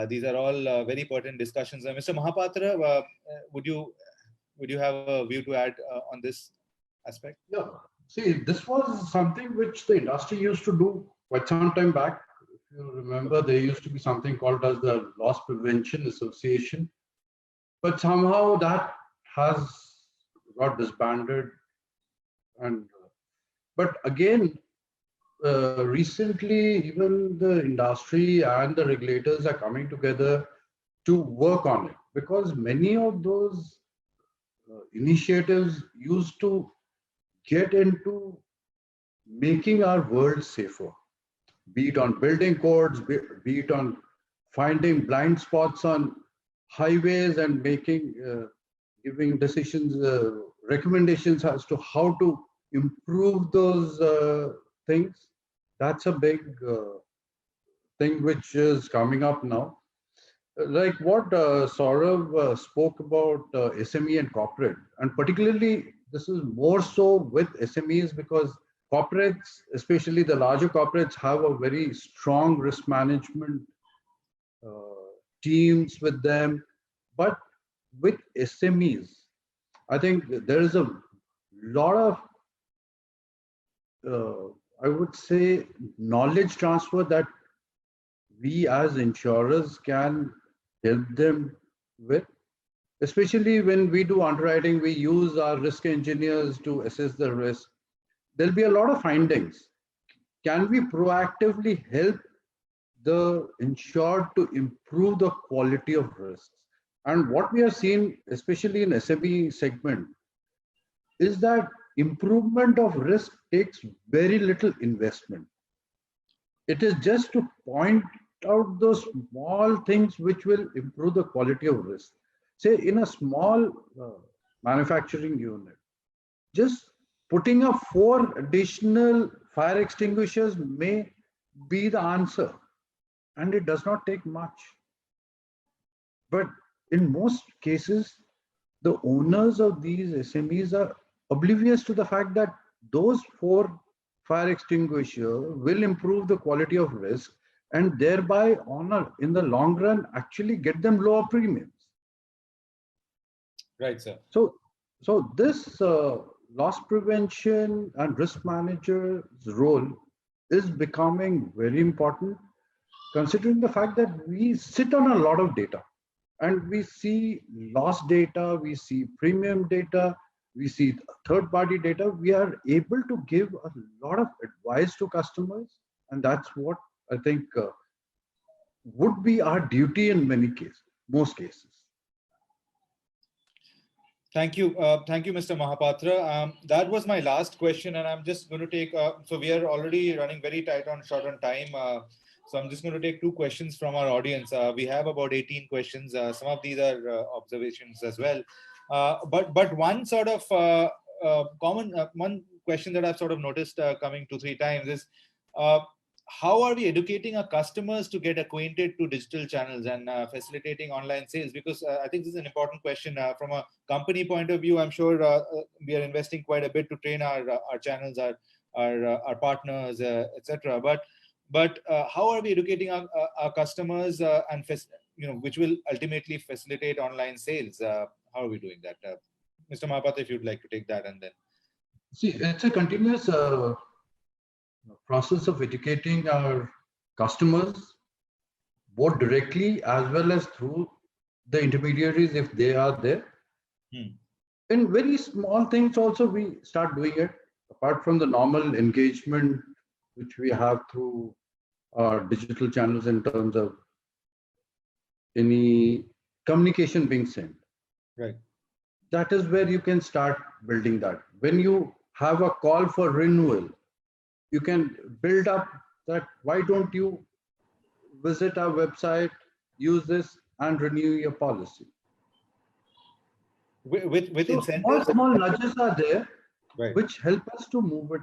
These are all very pertinent discussions. Mr. Mahapatra, would you have a view to add on this aspect? Yeah. See, this was something which the industry used to do quite some time back. If you remember, there used to be something called as the Loss Prevention Association, but somehow that has got disbanded. But again, recently, even the industry and the regulators are coming together to work on it, because many of those initiatives used to get into making our world safer, be it on building codes, be it on finding blind spots on highways and giving decisions, recommendations as to how to improve those things. That's a big thing which is coming up now. Like what Sourabh spoke about SME and corporate, and particularly this is more so with SMEs, because corporates, especially the larger corporates, have a very strong risk management teams with them. But with SMEs, I think there is a lot of, I would say, knowledge transfer that we as insurers can help them with. Especially when we do underwriting, we use our risk engineers to assess the risk. There'll be a lot of findings. Can we proactively help the insured to improve the quality of risks? And what we are seeing, especially in SME segment, is that improvement of risk takes very little investment. It is just to point out those small things which will improve the quality of risk. Say in a small manufacturing unit, just putting up 4 additional fire extinguishers may be the answer, and it does not take much. But in most cases, the owners of these SMEs are oblivious to the fact that those 4 fire extinguishers will improve the quality of risk, and thereby in the long run actually get them lower premiums. Right, sir. So this loss prevention and risk manager's role is becoming very important, considering the fact that we sit on a lot of data, and we see loss data, we see premium data, we see third-party data. We are able to give a lot of advice to customers, and that's what I think would be our duty in most cases. Thank you. Thank you, Mr. Mahapatra. That was my last question, and I'm just going to take, so we are already running very short on time. So I'm just going to take 2 questions from our audience. We have about 18 questions. Some of these are observations as well. But one sort of one question that I've sort of noticed coming 2-3 times is, how are we educating our customers to get acquainted to digital channels and facilitating online sales? Because I think this is an important question from a company point of view. I'm sure we are investing quite a bit to train our channels, our partners, etc. But how are we educating our customers and which will ultimately facilitate online sales? How are we doing that? Mr. Mahapatra, if you'd like to take that, and then. See, it's a continuous process of educating our customers, both directly as well as through the intermediaries if they are there. In very small things also we start doing it, apart from the normal engagement which we have through our digital channels in terms of any communication being sent. Right. That is where you can start building that. When you have a call for renewal, You can build up that, why don't you visit our website, use this and renew your policy. With So incentives? small nudges are there, Right. which help us to move it.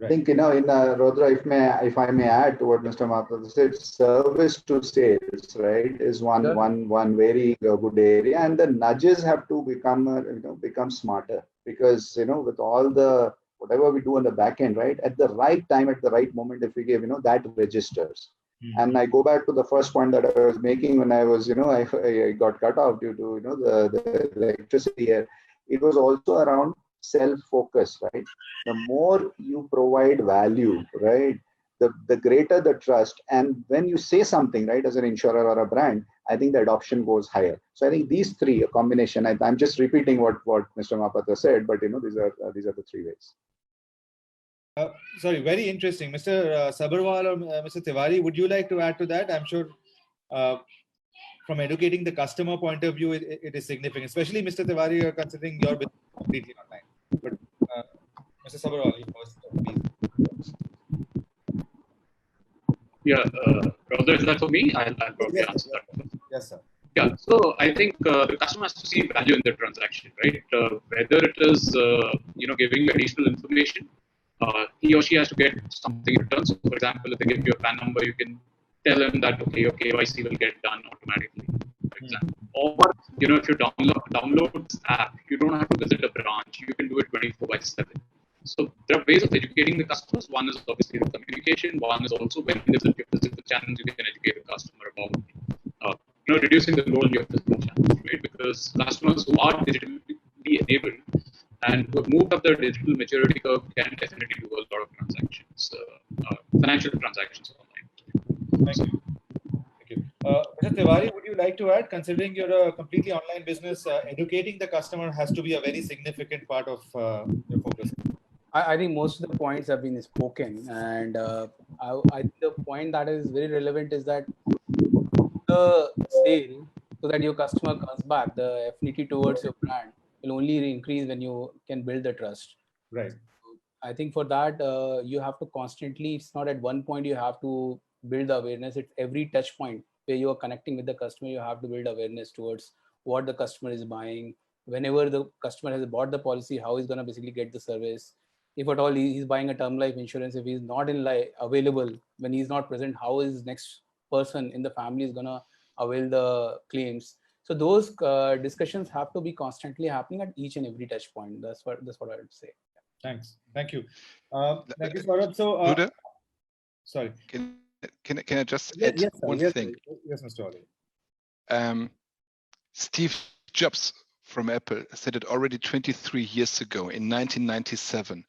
I think, in Rodra, if I may add to what Mr. Mahapatra said, service to sales, right, is one very good area, and the nudges have to become smarter, because with all the whatever we do on the back end, right, at the right time, at the right moment, if we give that registers. And I go back to the first point that I was making when I was I got cut off due to the electricity here. It was also around self-focus, right? The more you provide value, right, the greater the trust. And when you say something, right, as an insurer or a brand, I think the adoption goes higher. So I think these three, a combination, I'm just repeating what Mr. Mahapatra said, but these are the three ways. Sorry, very interesting. Mr. Subharwal or Mr. Tiwari, would you like to add to that? I'm sure from educating the customer point of view, it is significant, especially Mr. Tiwari, you're considering your business completely online. But Mr. Subharwal, you first, please. Yeah, Rodra, is that for me? I'll probably answer that. Yes, sir. Yeah, so I think the customer has to see value in the transaction, right? Whether it is giving additional information, he or she has to get something in return. So, for example, if they give you a PAN number, you can tell them that your KYC will get done automatically, for example. Or if you download this app, you don't have to visit a branch. You can do it 24/7. So there are ways of educating the customers. One is obviously the communication. One is also when you visit the channels, you can educate the customer about reducing the load on your physical channels, right? Because customers who are digitally enabled and who have moved up their digital maturity curve can definitely do a lot of transactions, financial transactions online. Thank you. Thank you. Mr. Tiwari, would you like to add, considering you're a completely online business, educating the customer has to be a very significant part of your focus? I think most of the points have been spoken, and I think the point that is very relevant is that the sale, so that your customer comes back, the affinity towards your brand will only increase when you can build the trust. Right. I think for that, you have to constantly, it's not at one point you have to build the awareness. It's every touch point where you are connecting with the customer, you have to build awareness towards what the customer is buying. Whenever the customer has bought the policy, how he's going to basically get the service. If at all he's buying a term life insurance, if he's not available, when he's not present, how is next person in the family is going to avail the claims. So those discussions have to be constantly happening at each and every touch point. That's what I would say. Thanks. Thank you. Thank you, Saurabh. So, sorry. Can I just add one thing? Yes, Mr. Ali. Steve Jobs from Apple said it already 23 years ago in 1997.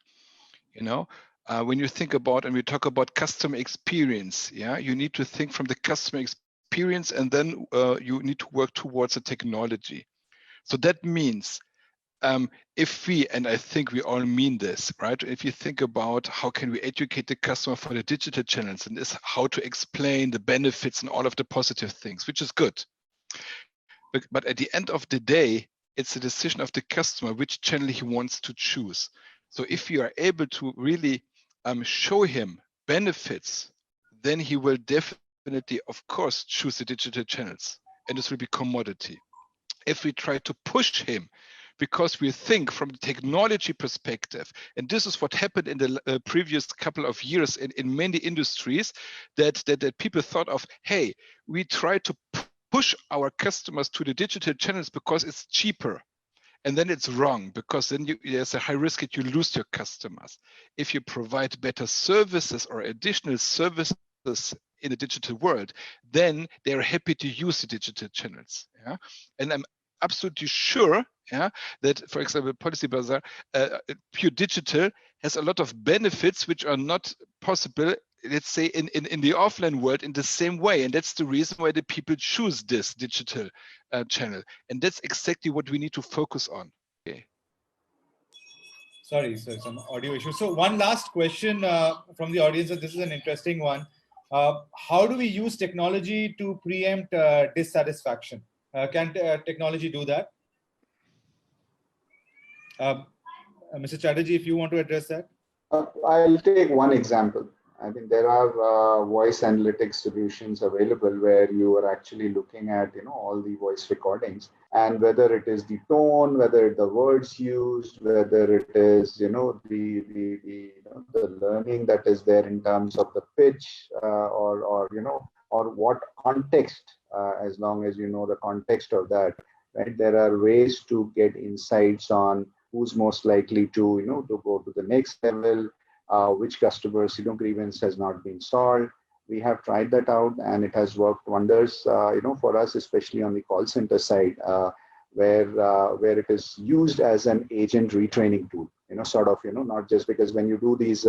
When you think about and we talk about customer experience, you need to think from the customer experience, and then you need to work towards the technology. So that means if we, and I think we all mean this, right? If you think about how can we educate the customer for the digital channels, and is how to explain the benefits and all of the positive things, which is good. But at the end of the day, it's a decision of the customer which channel he wants to choose. So if you are able to really show him benefits, then he will definitely, of course, choose the digital channels, and this will be commodity. If we try to push him, because we think from the technology perspective, and this is what happened in the previous couple of years in many industries, that people thought of, hey, we try to push our customers to the digital channels because it's cheaper. And then it's wrong, because then there's a high risk that you lose your customers. If you provide better services or additional services in the digital world, then they're happy to use the digital channels. And I'm absolutely sure that, for example, Policybazaar, pure digital has a lot of benefits which are not possible, let's say, in the offline world in the same way. And that's the reason why the people choose this digital channel. And that's exactly what we need to focus on. Okay. Sorry, sir, some audio issue. So one last question from the audience, and this is an interesting one. How do we use technology to preempt dissatisfaction? Can technology do that? Mr. Chatterjee, if you want to address that. I'll take one example. I mean, there are voice analytics solutions available where you are actually looking at, all the voice recordings, and whether it is the tone, whether the words used, whether it is, the learning that is there in terms of the pitch, or what context, as long as you know the context of that, right? There are ways to get insights on who's most likely to, to go to the next level, which customers, grievance has not been solved. We have tried that out and it has worked wonders, for us, especially on the call center side, where it is used as an agent retraining tool, not just because when you do these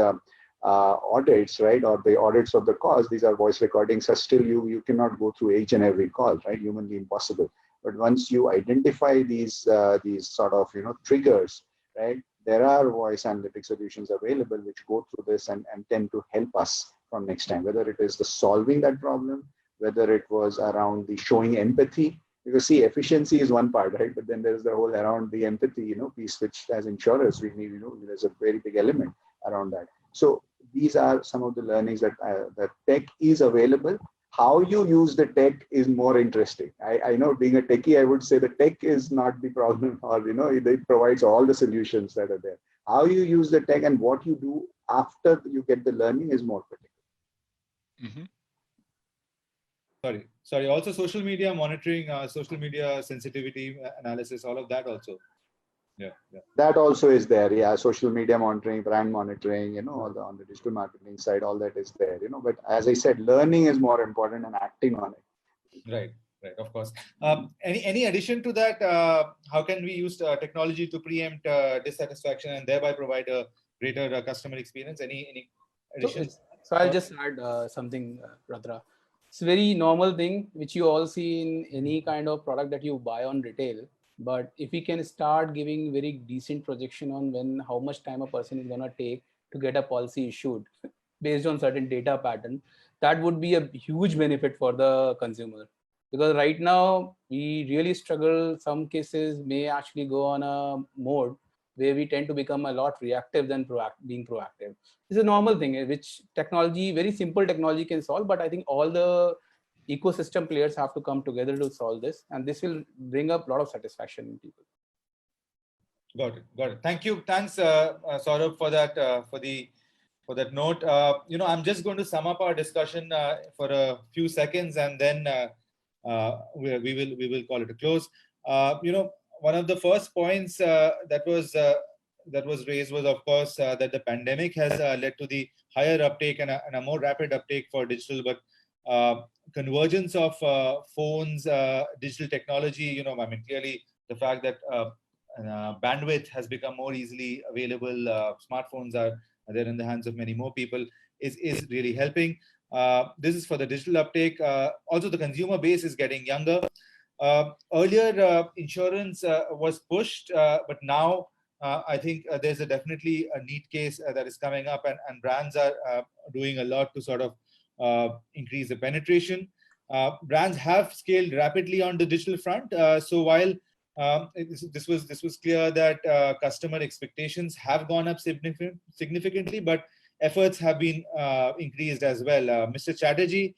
audits, right, or the audits of the calls, these are voice recordings, are still you cannot go through each and every call, right? Humanly impossible. But once you identify these sort of triggers, right, there are voice analytic solutions available which go through this and tend to help us from next time, whether it is the solving that problem, whether it was around the showing empathy. Because see, efficiency is one part, right? But then there's the whole around the empathy, piece, which as insurers we need, there's a very big element around that. So these are some of the learnings that that tech is available. How you use the tech is more interesting. I know, being a techie, I would say the tech is not the problem, or it provides all the solutions that are there. How you use the tech and what you do after you get the learning is more critical. Sorry. Also, social media monitoring, social media sensitivity analysis, all of that also. Yeah. That also is there. Yeah, social media monitoring, brand monitoring, all on the digital marketing side, all that is there. But as I said, learning is more important than acting on it. Right. Of course. Any addition to that? How can we use technology to preempt dissatisfaction and thereby provide a greater customer experience? Any additions? So I'll just add something, Radra. It's a very normal thing which you all see in any kind of product that you buy on retail. But if we can start giving very decent projection on how much time a person is going to take to get a policy issued based on certain data pattern, that would be a huge benefit for the consumer. Because right now we really struggle. Some cases may actually go on a mode where we tend to become a lot reactive than being proactive. It's a normal thing which technology, very simple technology, can solve. But I think all the ecosystem players have to come together to solve this, and this will bring up a lot of satisfaction in people. Got it. Thank you. Thanks, Sourabh, for that note. I'm just going to sum up our discussion for a few seconds, and then we will call it a close. One of the first points that was raised was, of course, that the pandemic has led to the higher uptake and a more rapid uptake for digital, but convergence of phones, digital technology, clearly the fact that bandwidth has become more easily available, smartphones are there in the hands of many more people, is really helping. This is for the digital uptake. Also, the consumer base is getting younger. Earlier, insurance was pushed, but now I think there's definitely a need case that is coming up, and brands are doing a lot to sort of increase the penetration. Brands have scaled rapidly on the digital front. So while this was clear that customer expectations have gone up significantly, but efforts have been increased as well. Mr. Chatterjee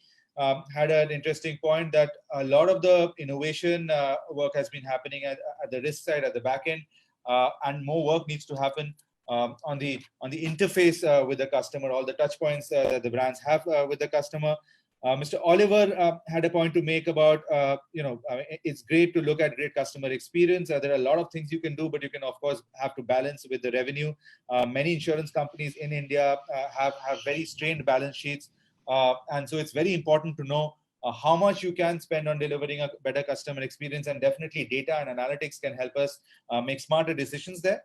had an interesting point that a lot of the innovation work has been happening at the risk side, at the back end, and more work needs to happen on the interface with the customer, all the touch points that the brands have with the customer. Mr. Oliver had a point to make about, it's great to look at great customer experience. There are a lot of things you can do, but you can, of course, have to balance with the revenue. Many insurance companies in India have very strained balance sheets. And so it's very important to know how much you can spend on delivering a better customer experience, and definitely data and analytics can help us make smarter decisions there.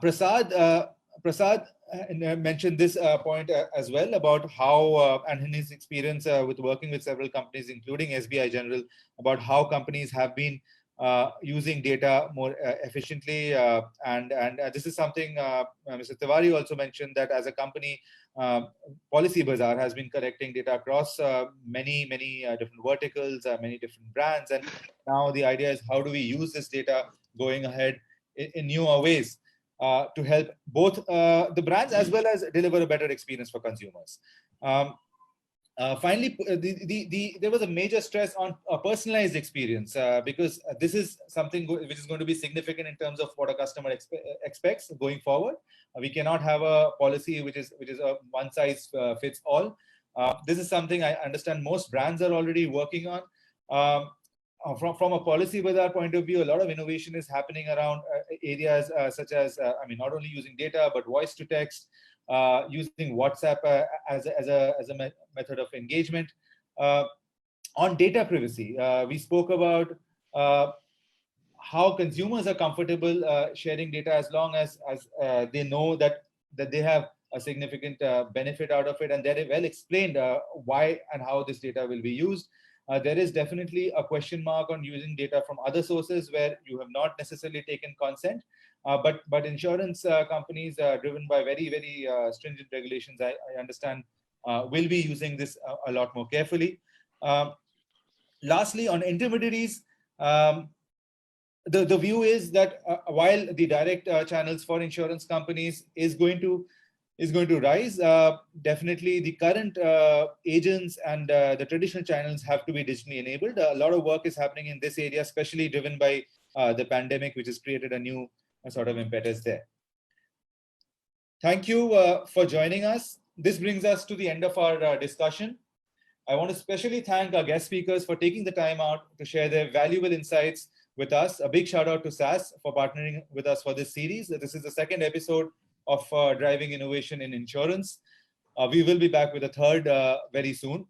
Prasad mentioned this point as well about how, and in his experience with working with several companies, including SBI General, about how companies have been using data more efficiently. And this is something Mr. Tiwari also mentioned, that as a company, Policybazaar has been collecting data across many different verticals, many different brands. And now the idea is, how do we use this data going ahead in newer ways? to help both the brands as well as deliver a better experience for consumers. Finally, there was a major stress on a personalized experience because this is something which is going to be significant in terms of what a customer expects going forward. We cannot have a policy which is a one size fits all. This is something I understand most brands are already working on. From a Policybazaar point of view, a lot of innovation is happening around areas such as, not only using data, but voice to text, using WhatsApp as a method of engagement. On data privacy, we spoke about how consumers are comfortable sharing data as long as they know that they have a significant benefit out of it, and they're well explained why and how this data will be used. There is definitely a question mark on using data from other sources where you have not necessarily taken consent. But insurance companies driven by very, very stringent regulations, I understand, will be using this a lot more carefully. Lastly, on intermediaries, the view is that while the direct channels for insurance companies is going to rise, definitely the current agents and the traditional channels have to be digitally enabled. A lot of work is happening in this area, especially driven by the pandemic, which has created a new sort of impetus there. Thank you for joining us. This brings us to the end of our discussion. I want to especially thank our guest speakers for taking the time out to share their valuable insights with us. A big shout out to SAS for partnering with us for this series. This is the second episode of Driving Innovation in Insurance. We will be back with a third very soon.